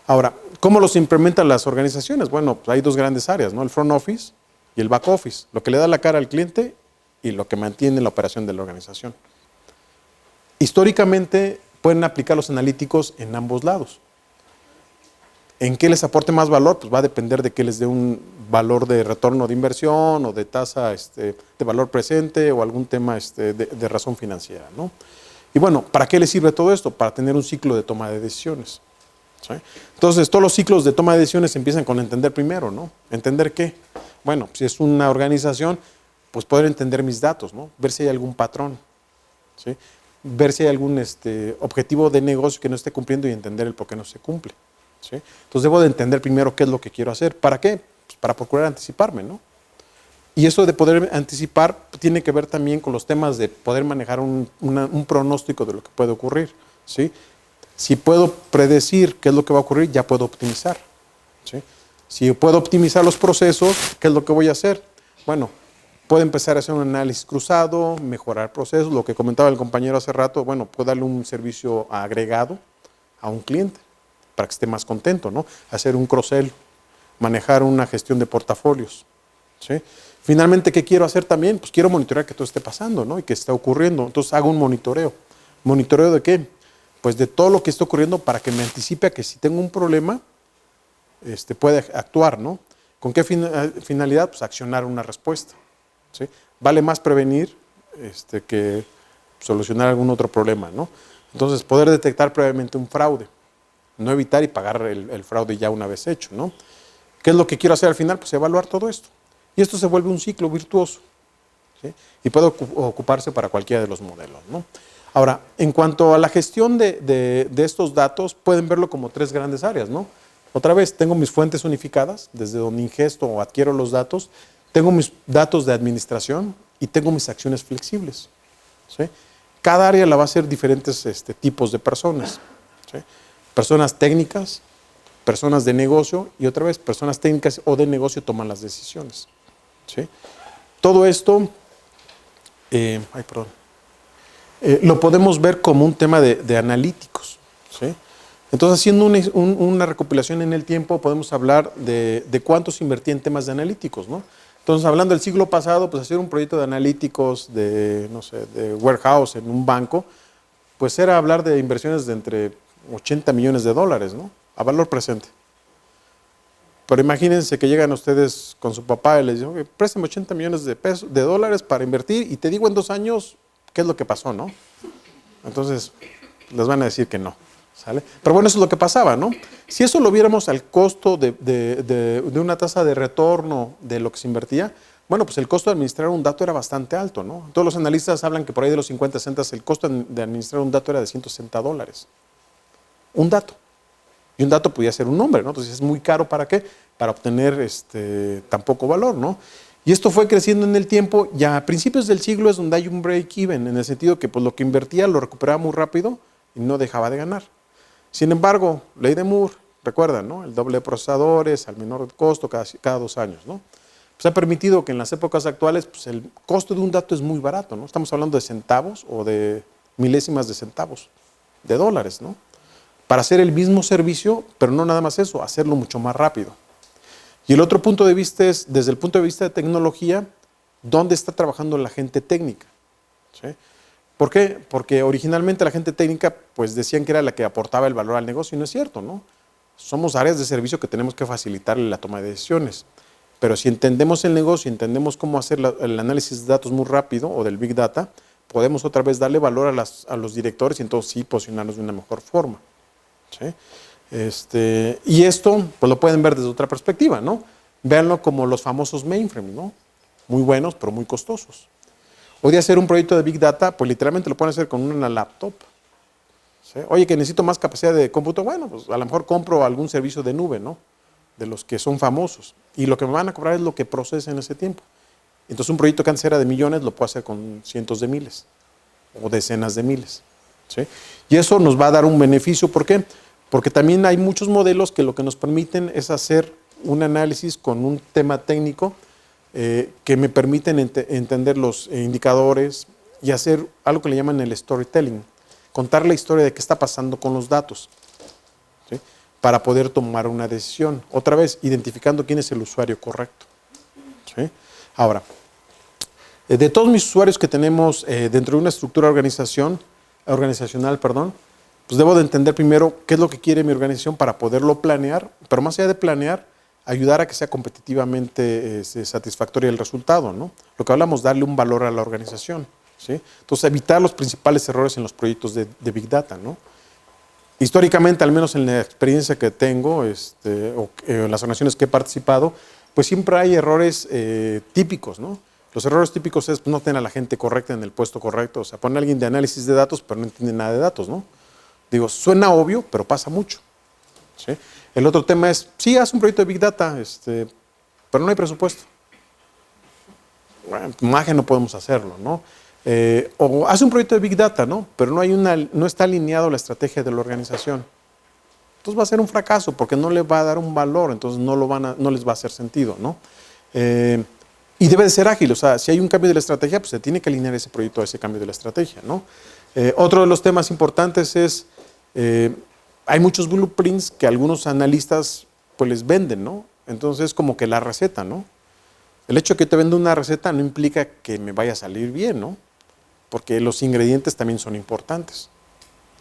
Ahora, ¿cómo los implementan las organizaciones? Bueno, pues hay dos grandes áreas, ¿no? El front office y el back office, lo que le da la cara al cliente y lo que mantiene la operación de la organización. Históricamente pueden aplicar los analíticos en ambos lados. ¿En qué les aporte más valor? Pues va a depender de que les dé un valor de retorno de inversión o de tasa de valor presente o algún tema de razón financiera, ¿no? Y bueno, ¿para qué les sirve todo esto? Para tener un ciclo de toma de decisiones. ¿Sí? Entonces, todos los ciclos de toma de decisiones empiezan con entender primero, ¿no? ¿Entender qué? Bueno, si es una organización, pues poder entender mis datos, ¿no? Ver si hay algún patrón, ¿sí? Ver si hay algún objetivo de negocio que no esté cumpliendo y entender el por qué no se cumple. ¿Sí? Entonces debo de entender primero qué es lo que quiero hacer. ¿Para qué? Pues para procurar anticiparme, ¿no? Y eso de poder anticipar tiene que ver también con los temas de poder manejar un pronóstico de lo que puede ocurrir. ¿Sí? Si puedo predecir qué es lo que va a ocurrir, ya puedo optimizar. ¿Sí? Si puedo optimizar los procesos, ¿qué es lo que voy a hacer? Bueno, puedo empezar a hacer un análisis cruzado, mejorar procesos, lo que comentaba el compañero hace rato, bueno, puedo darle un servicio agregado a un cliente para que esté más contento, ¿no? Hacer un cross-sell, manejar una gestión de portafolios. ¿Sí? Finalmente, ¿qué quiero hacer también? Pues quiero monitorear que todo esté pasando, ¿no? Y que esté ocurriendo. Entonces hago un monitoreo. ¿Monitoreo de qué? Pues de todo lo que está ocurriendo para que me anticipe a que si tengo un problema, pueda actuar, ¿no? ¿Con qué finalidad? Pues accionar una respuesta. ¿Sí? Vale más prevenir que solucionar algún otro problema, ¿no? Entonces, poder detectar previamente un fraude. No evitar y pagar el fraude ya una vez hecho, ¿no? ¿Qué es lo que quiero hacer al final? Pues evaluar todo esto. Y esto se vuelve un ciclo virtuoso. ¿Sí? Y puede ocuparse para cualquiera de los modelos, ¿no? Ahora, en cuanto a la gestión de estos datos, pueden verlo como tres grandes áreas, ¿no? Otra vez, tengo mis fuentes unificadas, desde donde ingesto o adquiero los datos, tengo mis datos de administración y tengo mis acciones flexibles. ¿Sí? Cada área la va a hacer diferentes tipos de personas. ¿Sí? Personas técnicas, personas de negocio y otra vez personas técnicas o de negocio toman las decisiones. ¿Sí? Todo esto lo podemos ver como un tema de analíticos. ¿Sí? Entonces, haciendo una recopilación en el tiempo, podemos hablar de cuánto se invertía en temas de analíticos, ¿no? Entonces, hablando del siglo pasado, pues hacer un proyecto de analíticos de warehouse en un banco, pues era hablar de inversiones de entre $80 millones, ¿no? A valor presente. Pero imagínense que llegan ustedes con su papá y les dicen, oye, préstame 80 millones de dólares para invertir y te digo en 2 años qué es lo que pasó, ¿no? Entonces, les van a decir que no, ¿sale? Pero bueno, eso es lo que pasaba, ¿no? Si eso lo viéramos al costo de una tasa de retorno de lo que se invertía, bueno, pues el costo de administrar un dato era bastante alto, ¿no? Todos los analistas hablan que por ahí de los 50 centavos el costo de administrar un dato era de $160. Un dato. Y un dato podía ser un nombre, ¿no? Entonces es muy caro, ¿para qué? Para obtener tan poco valor, ¿no? Y esto fue creciendo en el tiempo, ya a principios del siglo es donde hay un break-even, en el sentido que pues, lo que invertía lo recuperaba muy rápido y no dejaba de ganar. Sin embargo, ley de Moore, recuerdan, ¿no? El doble de procesadores, al menor costo cada 2 años, ¿no? Pues ha permitido que en las épocas actuales pues, el costo de un dato es muy barato, ¿no? Estamos hablando de centavos o de milésimas de centavos, de dólares, ¿no? Para hacer el mismo servicio, pero no nada más eso, hacerlo mucho más rápido. Y el otro punto de vista es, desde el punto de vista de tecnología, ¿dónde está trabajando la gente técnica? ¿Sí? ¿Por qué? Porque originalmente la gente técnica pues decían que era la que aportaba el valor al negocio y no es cierto, ¿no? Somos áreas de servicio que tenemos que facilitarle la toma de decisiones. Pero si entendemos el negocio, entendemos cómo hacer el análisis de datos muy rápido o del Big Data, podemos otra vez darle valor a los directores y entonces sí posicionarnos de una mejor forma. ¿Sí? Y esto pues lo pueden ver desde otra perspectiva, ¿no? Véanlo como los famosos mainframes, ¿no? Muy buenos, pero muy costosos. Hoy día hacer un proyecto de Big Data, pues literalmente lo pueden hacer con una laptop. ¿Sí? Oye, que necesito más capacidad de cómputo, bueno, pues a lo mejor compro algún servicio de nube, ¿no? De los que son famosos. Y lo que me van a cobrar es lo que procesa en ese tiempo. Entonces un proyecto que antes era de millones lo puedo hacer con cientos de miles o decenas de miles. ¿Sí? Y eso nos va a dar un beneficio. ¿Por qué? Porque también hay muchos modelos que lo que nos permiten es hacer un análisis con un tema técnico que me permiten entender los indicadores y hacer algo que le llaman el storytelling, contar la historia de qué está pasando con los datos, ¿sí? Para poder tomar una decisión. Otra vez, identificando quién es el usuario correcto. ¿Sí? Ahora, de todos mis usuarios que tenemos dentro de una estructura organizacional, pues debo de entender primero qué es lo que quiere mi organización para poderlo planear, pero más allá de planear, ayudar a que sea competitivamente satisfactorio el resultado, ¿no? Lo que hablamos, darle un valor a la organización, ¿sí? Entonces, evitar los principales errores en los proyectos de Big Data, ¿no? Históricamente, al menos en la experiencia que tengo, o en las organizaciones que he participado, pues siempre hay errores típicos, ¿no? Los errores típicos es no tener a la gente correcta en el puesto correcto, o sea, poner a alguien de análisis de datos, pero no entiende nada de datos, ¿no? Digo, suena obvio, pero pasa mucho. ¿Sí? El otro tema es, sí, haz un proyecto de Big Data, pero no hay presupuesto. Bueno, imagen no podemos hacerlo, ¿no? O hace un proyecto de Big Data, ¿no? Pero no está alineado la estrategia de la organización. Entonces va a ser un fracaso porque no le va a dar un valor, entonces no les va a hacer sentido, ¿no? Y debe de ser ágil, o sea, si hay un cambio de la estrategia, pues se tiene que alinear ese proyecto a ese cambio de la estrategia, ¿no? Otro de los temas importantes es, hay muchos blueprints que algunos analistas pues les venden, ¿no? Entonces como que la receta, ¿no? El hecho de que yo te venda una receta no implica que me vaya a salir bien, ¿no? Porque los ingredientes también son importantes.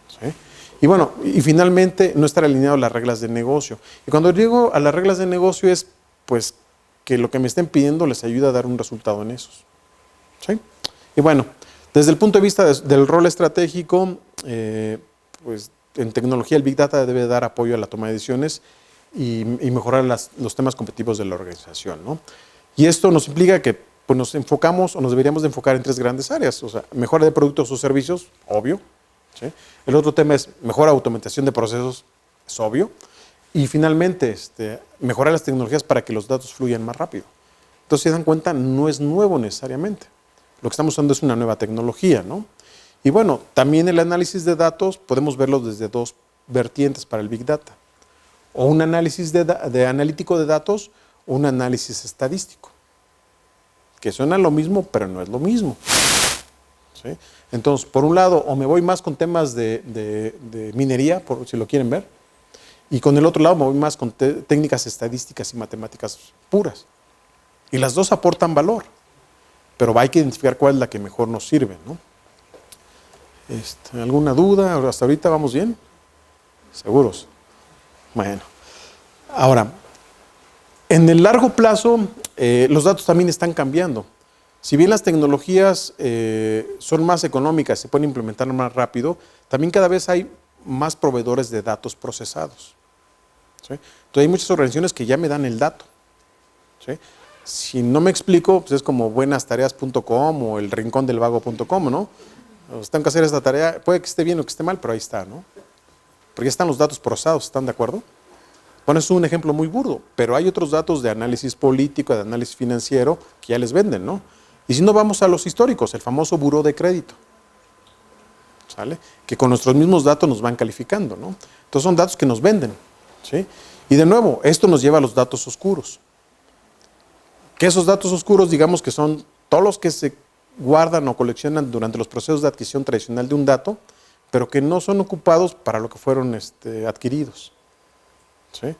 ¿Sí? Y bueno, y finalmente no estar alineado a las reglas de negocio. Y cuando digo a las reglas de negocio es pues que lo que me estén pidiendo les ayuda a dar un resultado en esos. ¿Sí? Y bueno, desde el punto de vista del rol estratégico, pues en tecnología el Big Data debe dar apoyo a la toma de decisiones y mejorar los temas competitivos de la organización, ¿no? Y esto nos implica que pues, nos enfocamos o nos deberíamos de enfocar en 3 grandes áreas, o sea, mejora de productos o servicios, obvio. ¿Sí? El otro tema es mejora automatización de procesos, es obvio. Y finalmente, mejorar las tecnologías para que los datos fluyan más rápido. Entonces, si se dan cuenta, no es nuevo necesariamente. Lo que estamos usando es una nueva tecnología, ¿no? Y bueno, también el análisis de datos podemos verlo desde 2 vertientes para el Big Data. O un análisis de analítico de datos o un análisis estadístico. Que suena lo mismo, pero no es lo mismo. ¿Sí? Entonces, por un lado, o me voy más con temas de minería, por si lo quieren ver, y con el otro lado me voy más con técnicas estadísticas y matemáticas puras. Y las dos aportan valor, pero hay que identificar cuál es la que mejor nos sirve, ¿no? ¿Alguna duda? ¿Hasta ahorita vamos bien? ¿Seguros? Bueno, ahora, En el largo plazo, los datos también están cambiando. Si bien las tecnologías son más económicas, se pueden implementar más rápido, también cada vez hay más proveedores de datos procesados. ¿Sí? Entonces hay muchas organizaciones que ya me dan el dato. ¿Sí? Si no me explico, pues es como buenastareas.com o el rincondelvago.com, ¿no? Pues tengo que hacer esta tarea, puede que esté bien o que esté mal, pero ahí está, ¿no? Porque ya están los datos procesados, ¿están de acuerdo? Bueno, es un ejemplo muy burdo, pero hay otros datos de análisis político, de análisis financiero, que ya les venden, ¿no? Y si no, vamos a los históricos, el famoso buró de crédito, ¿sale? Que con nuestros mismos datos nos van calificando, ¿no? Entonces son datos que nos venden, ¿sí? Y de nuevo, esto nos lleva a los datos oscuros. Que esos datos oscuros, digamos que son todos los que se guardan o coleccionan durante los procesos de adquisición tradicional de un dato, pero que no son ocupados para lo que fueron adquiridos. ¿Sí?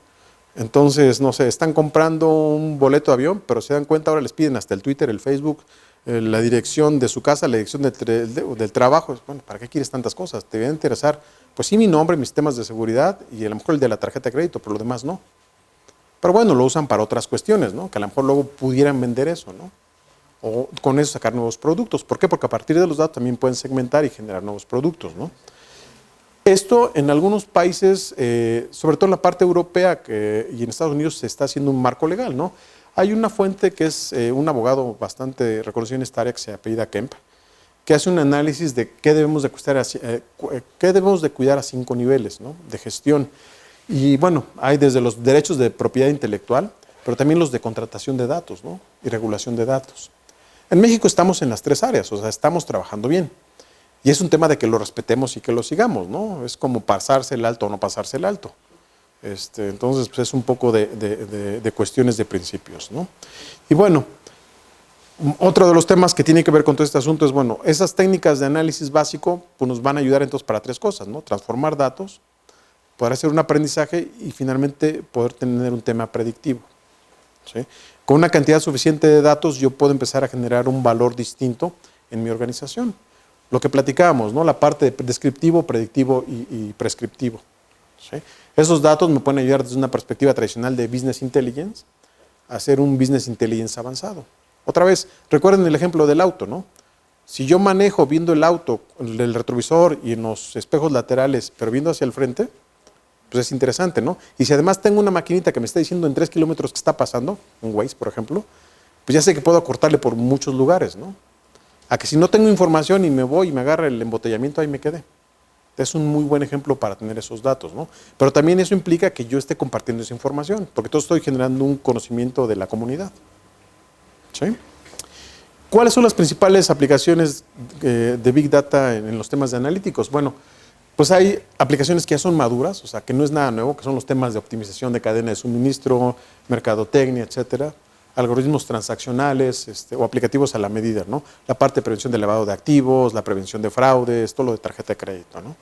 Entonces, no sé, están comprando un boleto de avión, pero se dan cuenta, ahora les piden hasta el Twitter, el Facebook, la dirección de su casa, la dirección del trabajo. Bueno, ¿para qué quieres tantas cosas? Te debe interesar, pues sí, mi nombre, mis temas de seguridad y a lo mejor el de la tarjeta de crédito, pero lo demás no. Pero bueno, lo usan para otras cuestiones, ¿no? Que a lo mejor luego pudieran vender eso, ¿no? O con eso sacar nuevos productos. ¿Por qué? Porque a partir de los datos también pueden segmentar y generar nuevos productos, ¿no? Esto en algunos países, sobre todo en la parte europea y en Estados Unidos, se está haciendo un marco legal, ¿no? Hay una fuente que es un abogado bastante reconocido en esta área que se apellida Kemp, que hace un análisis de qué debemos de cuidar a 5 niveles, ¿no? De gestión. Y bueno, hay desde los derechos de propiedad intelectual, pero también los de contratación de datos, ¿no? Y regulación de datos. En México estamos en las 3 áreas, o sea, estamos trabajando bien. Y es un tema de que lo respetemos y que lo sigamos, ¿no? Es como pasarse el alto o no pasarse el alto. Entonces, pues es un poco de cuestiones de principios, ¿no? Y bueno, otro de los temas que tiene que ver con todo este asunto es, bueno, esas técnicas de análisis básico pues nos van a ayudar entonces para 3 cosas, ¿no? Transformar datos, poder hacer un aprendizaje y finalmente poder tener un tema predictivo, ¿sí? Con una cantidad suficiente de datos yo puedo empezar a generar un valor distinto en mi organización. Lo que platicábamos, ¿no? La parte de descriptivo, predictivo y prescriptivo, ¿sí? Esos datos me pueden ayudar desde una perspectiva tradicional de business intelligence a hacer un business intelligence avanzado. Otra vez, recuerden el ejemplo del auto, ¿no? Si yo manejo viendo el auto, el retrovisor y en los espejos laterales, pero viendo hacia el frente, pues es interesante, ¿no? Y si además tengo una maquinita que me está diciendo en 3 kilómetros qué está pasando, un Waze, por ejemplo, pues ya sé que puedo acortarle por muchos lugares, ¿no? A que si no tengo información y me voy y me agarra el embotellamiento, ahí me quedé. Es un muy buen ejemplo para tener esos datos, ¿no? Pero también eso implica que yo esté compartiendo esa información, porque todo estoy generando un conocimiento de la comunidad. ¿Sí? ¿Cuáles son las principales aplicaciones de Big Data en los temas de analíticos? Bueno, pues hay aplicaciones que ya son maduras, o sea, que no es nada nuevo, que son los temas de optimización de cadena de suministro, mercadotecnia, etcétera, algoritmos transaccionales o aplicativos a la medida, ¿no? La parte de prevención de lavado de activos, la prevención de fraudes, todo lo de tarjeta de crédito, ¿no?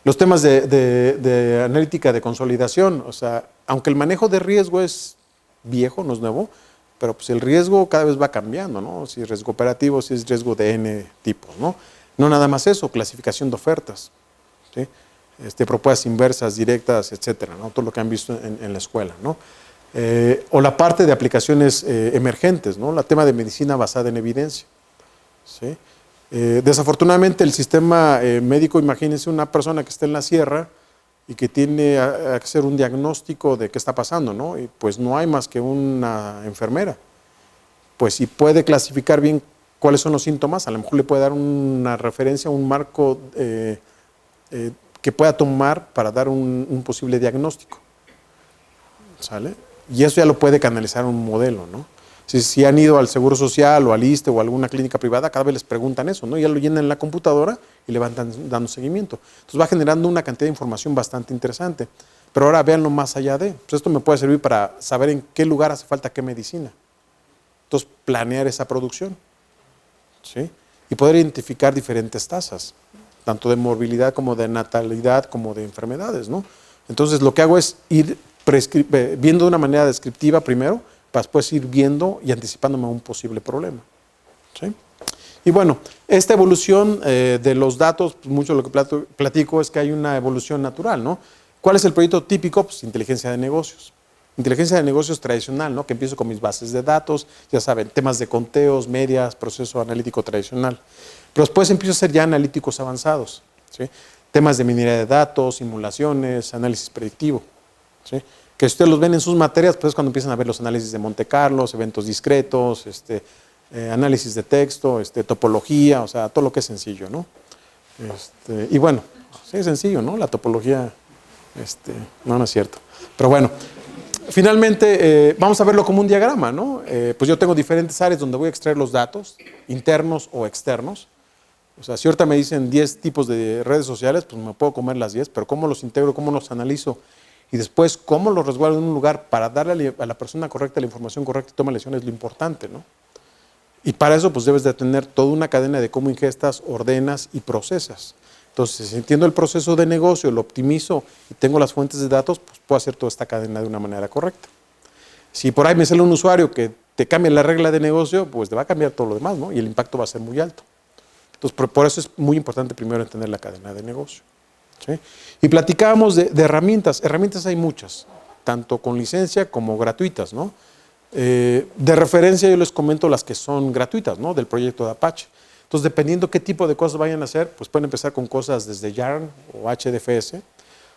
Los temas de analítica de consolidación, o sea, aunque el manejo de riesgo es viejo, no es nuevo, pero pues el riesgo cada vez va cambiando, ¿no? Si es riesgo operativo, si es riesgo de N tipos, ¿no? No nada más eso, clasificación de ofertas, ¿sí? Propuestas inversas, directas, etcétera, ¿no? Todo lo que han visto en la escuela, ¿no? O la parte de aplicaciones emergentes, ¿no? El tema de medicina basada en evidencia, ¿sí? Desafortunadamente el sistema médico, imagínense una persona que está en la sierra y que tiene que hacer un diagnóstico de qué está pasando, ¿no? Y pues no hay más que una enfermera. Pues si puede clasificar bien cuáles son los síntomas, a lo mejor le puede dar una referencia, un marco que pueda tomar para dar un posible diagnóstico, ¿sale? Y eso ya lo puede canalizar un modelo, ¿no? Si han ido al Seguro Social o al ISSSTE o a alguna clínica privada, cada vez les preguntan eso, ¿no? Ya lo llenan en la computadora y le van dando seguimiento. Entonces va generando una cantidad de información bastante interesante. Pero ahora véanlo más allá de. Pues esto me puede servir para saber en qué lugar hace falta qué medicina. Entonces planear esa producción, ¿sí? Y poder identificar diferentes tasas, tanto de morbilidad como de natalidad como de enfermedades, ¿no? Entonces lo que hago es ir viendo de una manera descriptiva primero, para después ir viendo y anticipándome a un posible problema, ¿sí? Y bueno, esta evolución de los datos, pues mucho de lo que platico es que hay una evolución natural, ¿no? ¿Cuál es el proyecto típico? Pues inteligencia de negocios. Inteligencia de negocios tradicional, ¿no? Que empiezo con mis bases de datos, ya saben, temas de conteos, medias, proceso analítico tradicional. Pero después empiezo a hacer ya analíticos avanzados, ¿sí? Temas de minería de datos, simulaciones, análisis predictivo, ¿sí? Que ustedes los ven en sus materias, pues es cuando empiezan a ver los análisis de Monte Carlo, eventos discretos, análisis de texto, topología, o sea, todo lo que es sencillo, ¿no? Y bueno, sí es sencillo, ¿no? La topología, no es cierto. Pero bueno, finalmente vamos a verlo como un diagrama, ¿no? Pues yo tengo diferentes áreas donde voy a extraer los datos, internos o externos. O sea, si ahorita me dicen 10 tipos de redes sociales, pues me puedo comer las 10, pero cómo los integro, cómo los analizo y después cómo los resguardo en un lugar para darle a la persona correcta la información correcta y toma lección es lo importante, ¿no? Y para eso pues debes de tener toda una cadena de cómo ingestas, ordenas y procesas. Entonces, si entiendo el proceso de negocio, lo optimizo y tengo las fuentes de datos, pues puedo hacer toda esta cadena de una manera correcta. Si por ahí me sale un usuario que te cambia la regla de negocio, pues te va a cambiar todo lo demás, ¿no? Y el impacto va a ser muy alto. Entonces, por eso es muy importante primero entender la cadena de negocio, ¿sí? Y platicábamos de herramientas. Herramientas hay muchas, tanto con licencia como gratuitas, ¿no? De referencia yo les comento las que son gratuitas, ¿no? Del proyecto de Apache. Entonces, dependiendo qué tipo de cosas vayan a hacer, pues pueden empezar con cosas desde Yarn o HDFS,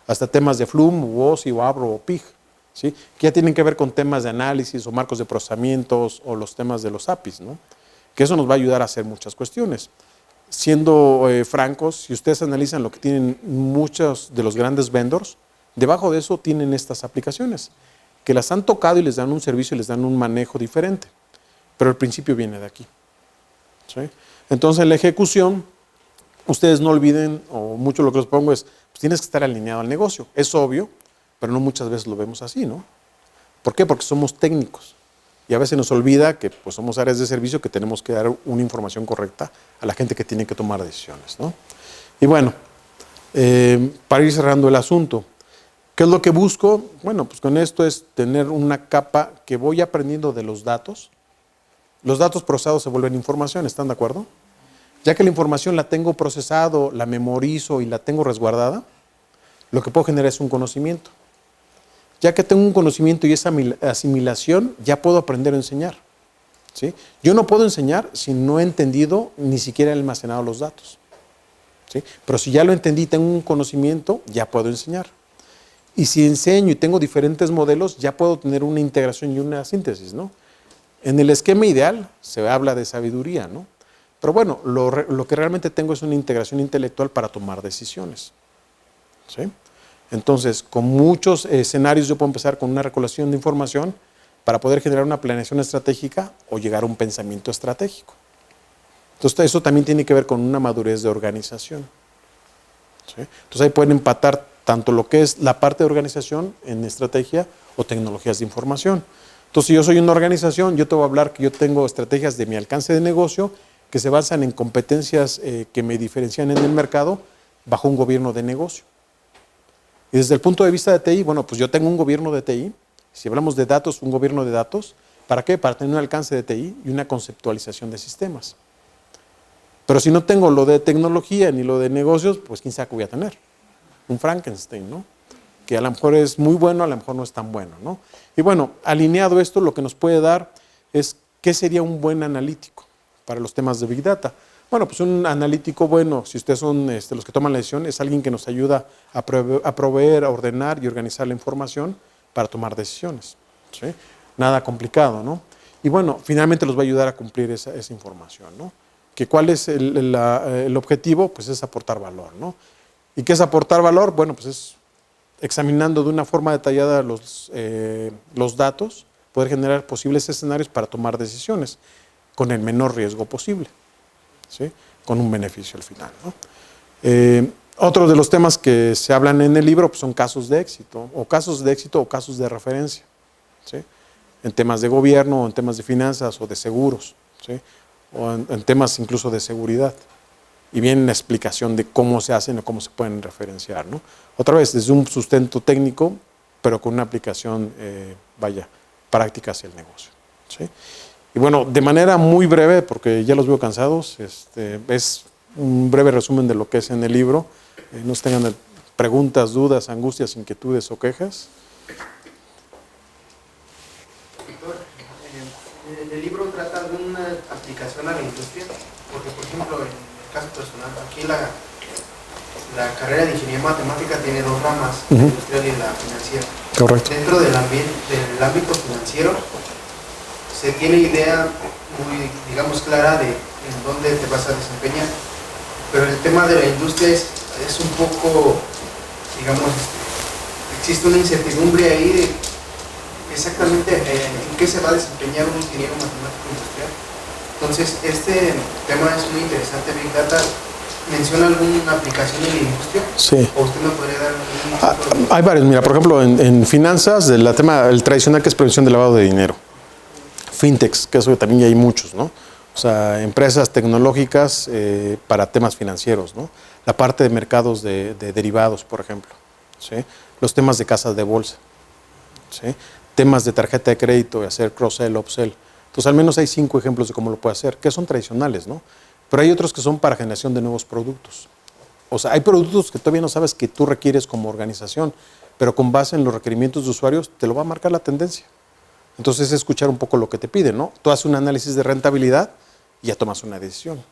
hasta temas de Flume, OSI, o Avro o Pig, ¿sí? Que ya tienen que ver con temas de análisis o marcos de procesamientos o los temas de los APIs, ¿no? Que eso nos va a ayudar a hacer muchas cuestiones. Siendo francos, si ustedes analizan lo que tienen muchos de los grandes vendors, debajo de eso tienen estas aplicaciones, que las han tocado y les dan un servicio y les dan un manejo diferente. Pero el principio viene de aquí, ¿sí? Entonces, en la ejecución, ustedes no olviden, o mucho lo que les pongo es, pues tienes que estar alineado al negocio. Es obvio, pero no muchas veces lo vemos así, ¿no? ¿Por qué? Porque somos técnicos. Y a veces nos olvida que pues, somos áreas de servicio que tenemos que dar una información correcta a la gente que tiene que tomar decisiones, ¿no? Y bueno, para ir cerrando el asunto, ¿qué es lo que busco? Bueno, pues con esto es tener una capa que voy aprendiendo de los datos. Los datos procesados se vuelven información, ¿están de acuerdo? Ya que la información la tengo procesado, la memorizo y la tengo resguardada, lo que puedo generar es un conocimiento. Ya que tengo un conocimiento y esa asimilación, ya puedo aprender a enseñar, ¿sí? Yo no puedo enseñar si no he entendido ni siquiera he almacenado los datos, ¿sí? Pero si ya lo entendí, tengo un conocimiento, ya puedo enseñar. Y si enseño y tengo diferentes modelos, ya puedo tener una integración y una síntesis, ¿no? En el esquema ideal se habla de sabiduría, ¿no? Pero bueno, lo que realmente tengo es una integración intelectual para tomar decisiones, ¿sí? Entonces, con muchos escenarios yo puedo empezar con una recolección de información para poder generar una planeación estratégica o llegar a un pensamiento estratégico. Entonces, eso también tiene que ver con una madurez de organización, ¿sí? Entonces, ahí pueden empatar tanto lo que es la parte de organización en estrategia o tecnologías de información. Entonces, si yo soy una organización, yo te voy a hablar que yo tengo estrategias de mi alcance de negocio que se basan en competencias que me diferencian en el mercado bajo un gobierno de negocio. Y desde el punto de vista de TI, bueno, pues yo tengo un gobierno de TI. Si hablamos de datos, un gobierno de datos. ¿Para qué? Para tener un alcance de TI y una conceptualización de sistemas. Pero si no tengo lo de tecnología ni lo de negocios, pues quién sabe qué voy a tener. Un Frankenstein, ¿no? Que a lo mejor es muy bueno, a lo mejor no es tan bueno, ¿no? Y bueno, alineado esto, lo que nos puede dar es qué sería un buen analítico para los temas de Big Data. Bueno, pues un analítico bueno, si ustedes son los que toman la decisión, es alguien que nos ayuda a proveer, a ordenar y organizar la información para tomar decisiones, ¿sí? Nada complicado, ¿no? Y bueno, finalmente los va a ayudar a cumplir esa información, ¿no? Que ¿cuál es el objetivo? Pues es aportar valor, ¿no? ¿Y qué es aportar valor? Bueno, pues es examinando de una forma detallada los datos, poder generar posibles escenarios para tomar decisiones con el menor riesgo posible, ¿sí? Con un beneficio al final, ¿no? Otro de los temas que se hablan en el libro pues son casos de éxito o casos de referencia, ¿sí? En temas de gobierno, o en temas de finanzas o de seguros, ¿sí? O en temas incluso de seguridad. Y viene una explicación de cómo se hacen o cómo se pueden referenciar, ¿no? Otra vez, desde un sustento técnico, pero con una aplicación, práctica hacia el negocio, ¿sí? Y bueno, de manera muy breve, porque ya los veo cansados, es un breve resumen de lo que es en el libro. No se tengan preguntas, dudas, angustias, inquietudes o quejas. ¿El libro trata alguna aplicación a la industria? Porque, por ejemplo, en el caso personal, aquí la carrera de ingeniería matemática tiene dos ramas, la industrial y la financiera. Correcto. Dentro del ámbito financiero, se tiene idea muy, digamos, clara de en dónde te vas a desempeñar, pero el tema de la industria es un poco, digamos, existe una incertidumbre ahí de exactamente en qué se va a desempeñar un ingeniero matemático industrial. Entonces, este tema es muy interesante, Big Data. ¿Menciona alguna aplicación en la industria? Sí. ¿O usted me podría dar Hay varios. Mira, por ejemplo, en finanzas, el tradicional que es prevención de lavado de dinero. Fintechs, que eso también ya hay muchos, ¿no? O sea, empresas tecnológicas para temas financieros, ¿no? La parte de mercados de derivados, por ejemplo, ¿sí? Los temas de casas de bolsa, ¿sí? Temas de tarjeta de crédito, de hacer cross-sell, upsell. Entonces, al menos hay 5 ejemplos de cómo lo puede hacer, que son tradicionales, ¿no? Pero hay otros que son para generación de nuevos productos. O sea, hay productos que todavía no sabes que tú requieres como organización, pero con base en los requerimientos de usuarios te lo va a marcar la tendencia. Entonces, es escuchar un poco lo que te piden, ¿no? Tú haces un análisis de rentabilidad y ya tomas una decisión.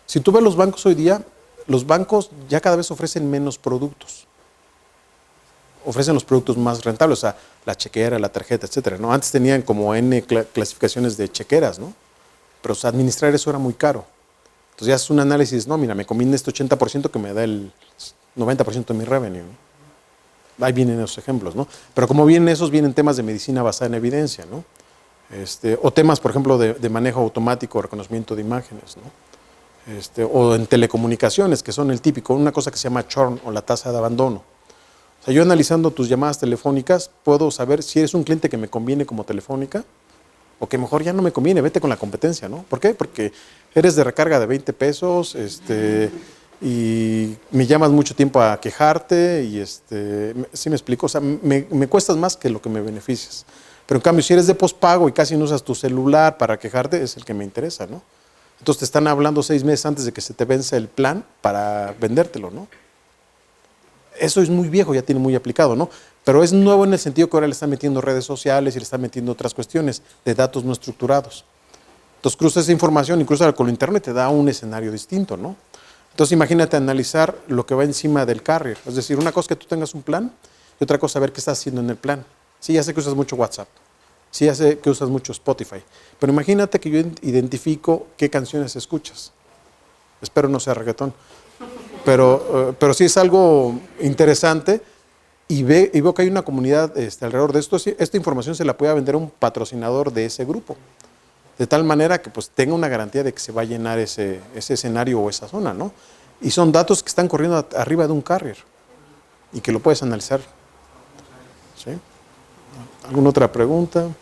Si tú ves los bancos hoy día, los bancos ya cada vez ofrecen menos productos. Ofrecen los productos más rentables, o sea, la chequera, la tarjeta, etcétera, ¿no? Antes tenían como N clasificaciones de chequeras, ¿no? Pero o sea, administrar eso era muy caro. Entonces ya haces un análisis, no, mira, me conviene este 80% que me da el 90% de mi revenue, ¿no? Ahí vienen esos ejemplos, ¿no? Pero como vienen esos, vienen temas de medicina basada en evidencia, ¿no? O temas, por ejemplo, de manejo automático, reconocimiento de imágenes, ¿no? O en telecomunicaciones, que son el típico, una cosa que se llama churn o la tasa de abandono. O sea, yo analizando tus llamadas telefónicas, puedo saber si eres un cliente que me conviene como telefónica o que mejor ya no me conviene, vete con la competencia, ¿no? ¿Por qué? Porque eres de recarga de 20 pesos, y me llamas mucho tiempo a quejarte y ¿sí me explico? O sea, me cuestas más que lo que me beneficias. Pero en cambio, si eres de pospago y casi no usas tu celular para quejarte, es el que me interesa, ¿no? Entonces te están hablando 6 meses antes de que se te vence el plan para vendértelo, ¿no? Eso es muy viejo, ya tiene muy aplicado, ¿no? Pero es nuevo en el sentido que ahora le están metiendo redes sociales y le están metiendo otras cuestiones de datos no estructurados. Entonces cruza esa información y cruza con lo interno y te da un escenario distinto, ¿no? Entonces imagínate analizar lo que va encima del carrier. Es decir, una cosa es que tú tengas un plan y otra cosa ver qué estás haciendo en el plan. Sí, ya sé que usas mucho WhatsApp. Sí, ya sé que usas mucho Spotify. Pero imagínate que yo identifico qué canciones escuchas. Espero no sea reggaetón. Pero sí es algo interesante y veo que hay una comunidad alrededor de esto. Esta información se la puede vender a un patrocinador de ese grupo. De tal manera que pues tenga una garantía de que se va a llenar ese escenario o esa zona, ¿no? Y son datos que están corriendo arriba de un carrier y que lo puedes analizar. ¿Sí? ¿Alguna otra pregunta? Bueno,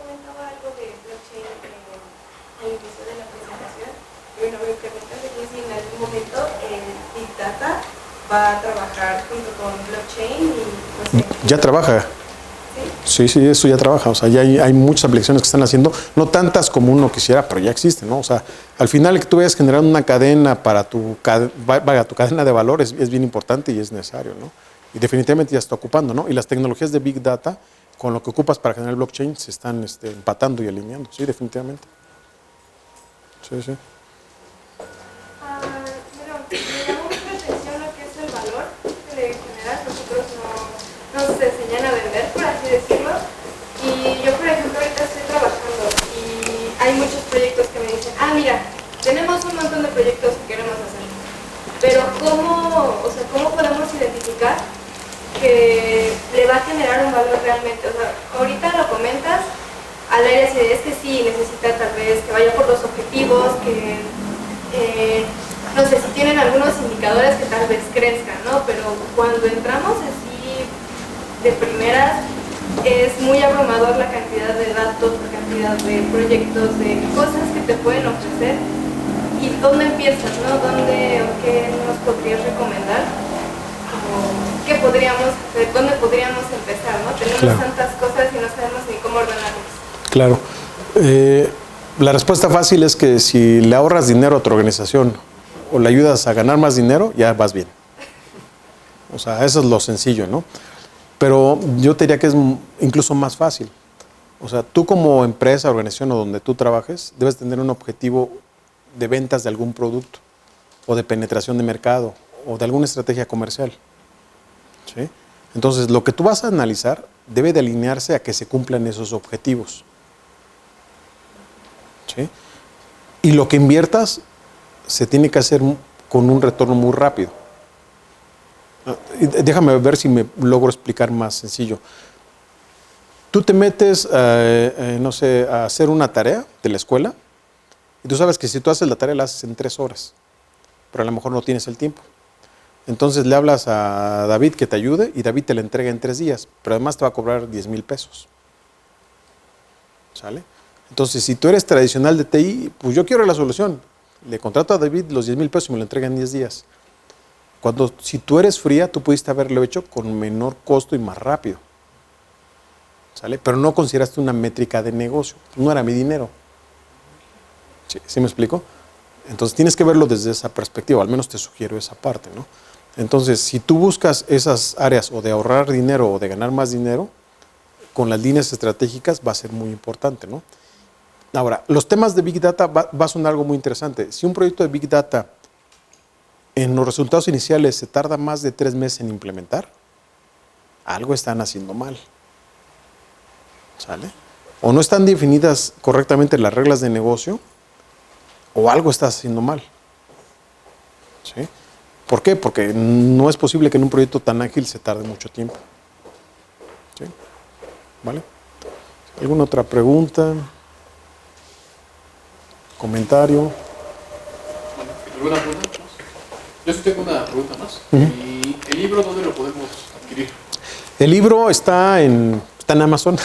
comentaba algo de blockchain al inicio de la presentación. Bueno, me preguntas de si en algún momento el Big Data va a trabajar junto con blockchain y pues, Ya trabaja. ¿sí? Sí, eso ya trabaja. O sea, ya hay muchas aplicaciones que están haciendo, no tantas como uno quisiera, pero ya existen, ¿no? O sea, al final que tú vayas generando una cadena para tu cadena de valor es bien importante y es necesario, ¿no? Y definitivamente ya está ocupando, ¿no? Y las tecnologías de Big Data, con lo que ocupas para generar blockchain, se están empatando y alineando, sí, definitivamente. Sí, sí. Bueno, me llamó mucho la atención lo que es el valor que en general nosotros nos enseñan a vender, por así decirlo. Y yo, por ejemplo, ahorita estoy trabajando y hay muchos proyectos que me dicen, mira, tenemos un montón de proyectos que queremos hacer, pero ¿cómo podemos identificar que le va a generar un valor realmente? O sea, ahorita lo comentas, al aire es que sí, necesita tal vez que vaya por los objetivos, que no sé, si tienen algunos indicadores que tal vez crezcan, ¿no? Pero cuando entramos así de primeras, es muy abrumador la cantidad de datos, la cantidad de proyectos, de cosas que te pueden ofrecer. ¿Y dónde empiezas, no? ¿Dónde o qué nos podrías recomendar? ¿Qué podríamos hacer? ¿Dónde podríamos empezar, no? Tenemos tantas cosas y no sabemos ni cómo ordenarlas. Claro. La respuesta fácil es que si le ahorras dinero a tu organización o le ayudas a ganar más dinero, ya vas bien. O sea, eso es lo sencillo, ¿no? Pero yo te diría que es incluso más fácil. O sea, tú como empresa, organización o donde tú trabajes, debes tener un objetivo de ventas de algún producto o de penetración de mercado o de alguna estrategia comercial. ¿Sí? Entonces, lo que tú vas a analizar debe de alinearse a que se cumplan esos objetivos. ¿Sí? Y lo que inviertas se tiene que hacer con un retorno muy rápido. Déjame ver si me logro explicar más sencillo. Tú te metes, no sé, a hacer una tarea de la escuela y tú sabes que si tú haces la tarea la haces en 3 horas, pero a lo mejor no tienes el tiempo. Entonces le hablas a David que te ayude y David te la entrega en 3 días, pero además te va a cobrar 10,000 pesos. ¿Sale? Entonces, si tú eres tradicional de TI, pues yo quiero la solución. Le contrato a David los 10,000 pesos y me lo entrega en 10 días. Si tú eres fría, tú pudiste haberlo hecho con menor costo y más rápido. ¿Sale? Pero no consideraste una métrica de negocio. No era mi dinero. ¿Sí me explico? Entonces tienes que verlo desde esa perspectiva, al menos te sugiero esa parte, ¿no? Entonces, si tú buscas esas áreas o de ahorrar dinero o de ganar más dinero, con las líneas estratégicas va a ser muy importante, ¿no? Ahora, los temas de Big Data va a sonar algo muy interesante. Si un proyecto de Big Data en los resultados iniciales se tarda más de 3 meses en implementar, algo están haciendo mal. ¿Sale? O no están definidas correctamente las reglas de negocio, o algo estás haciendo mal. ¿Sí? ¿Por qué? Porque no es posible que en un proyecto tan ágil se tarde mucho tiempo. ¿Sí? ¿Vale? ¿Alguna otra pregunta? ¿Comentario? Bueno, ¿alguna pregunta más? Yo sí tengo una pregunta más. Ujú. ¿Y el libro dónde lo podemos adquirir? El libro está en Amazon.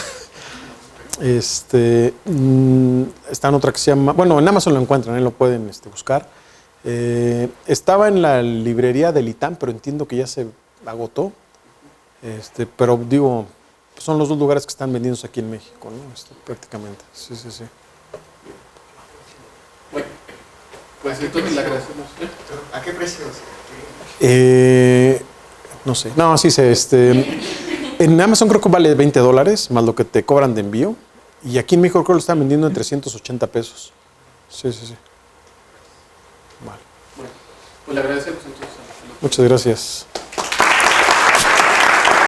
Está en otra que se llama, bueno, en Amazon lo encuentran, lo pueden buscar. Estaba en la librería del ITAM, pero entiendo que ya se agotó. Pero digo, son los 2 lugares que están vendiéndose aquí en México, ¿no? Prácticamente. Sí. Bueno, pues entonces le agradecemos. ¿A qué precios? No sé. No, sí sé. En Amazon creo que vale $20, más lo que te cobran de envío. Y aquí en México creo que lo están vendiendo en 380 pesos. Sí. Vale. Bueno, pues le agradecemos entonces. Muchas gracias.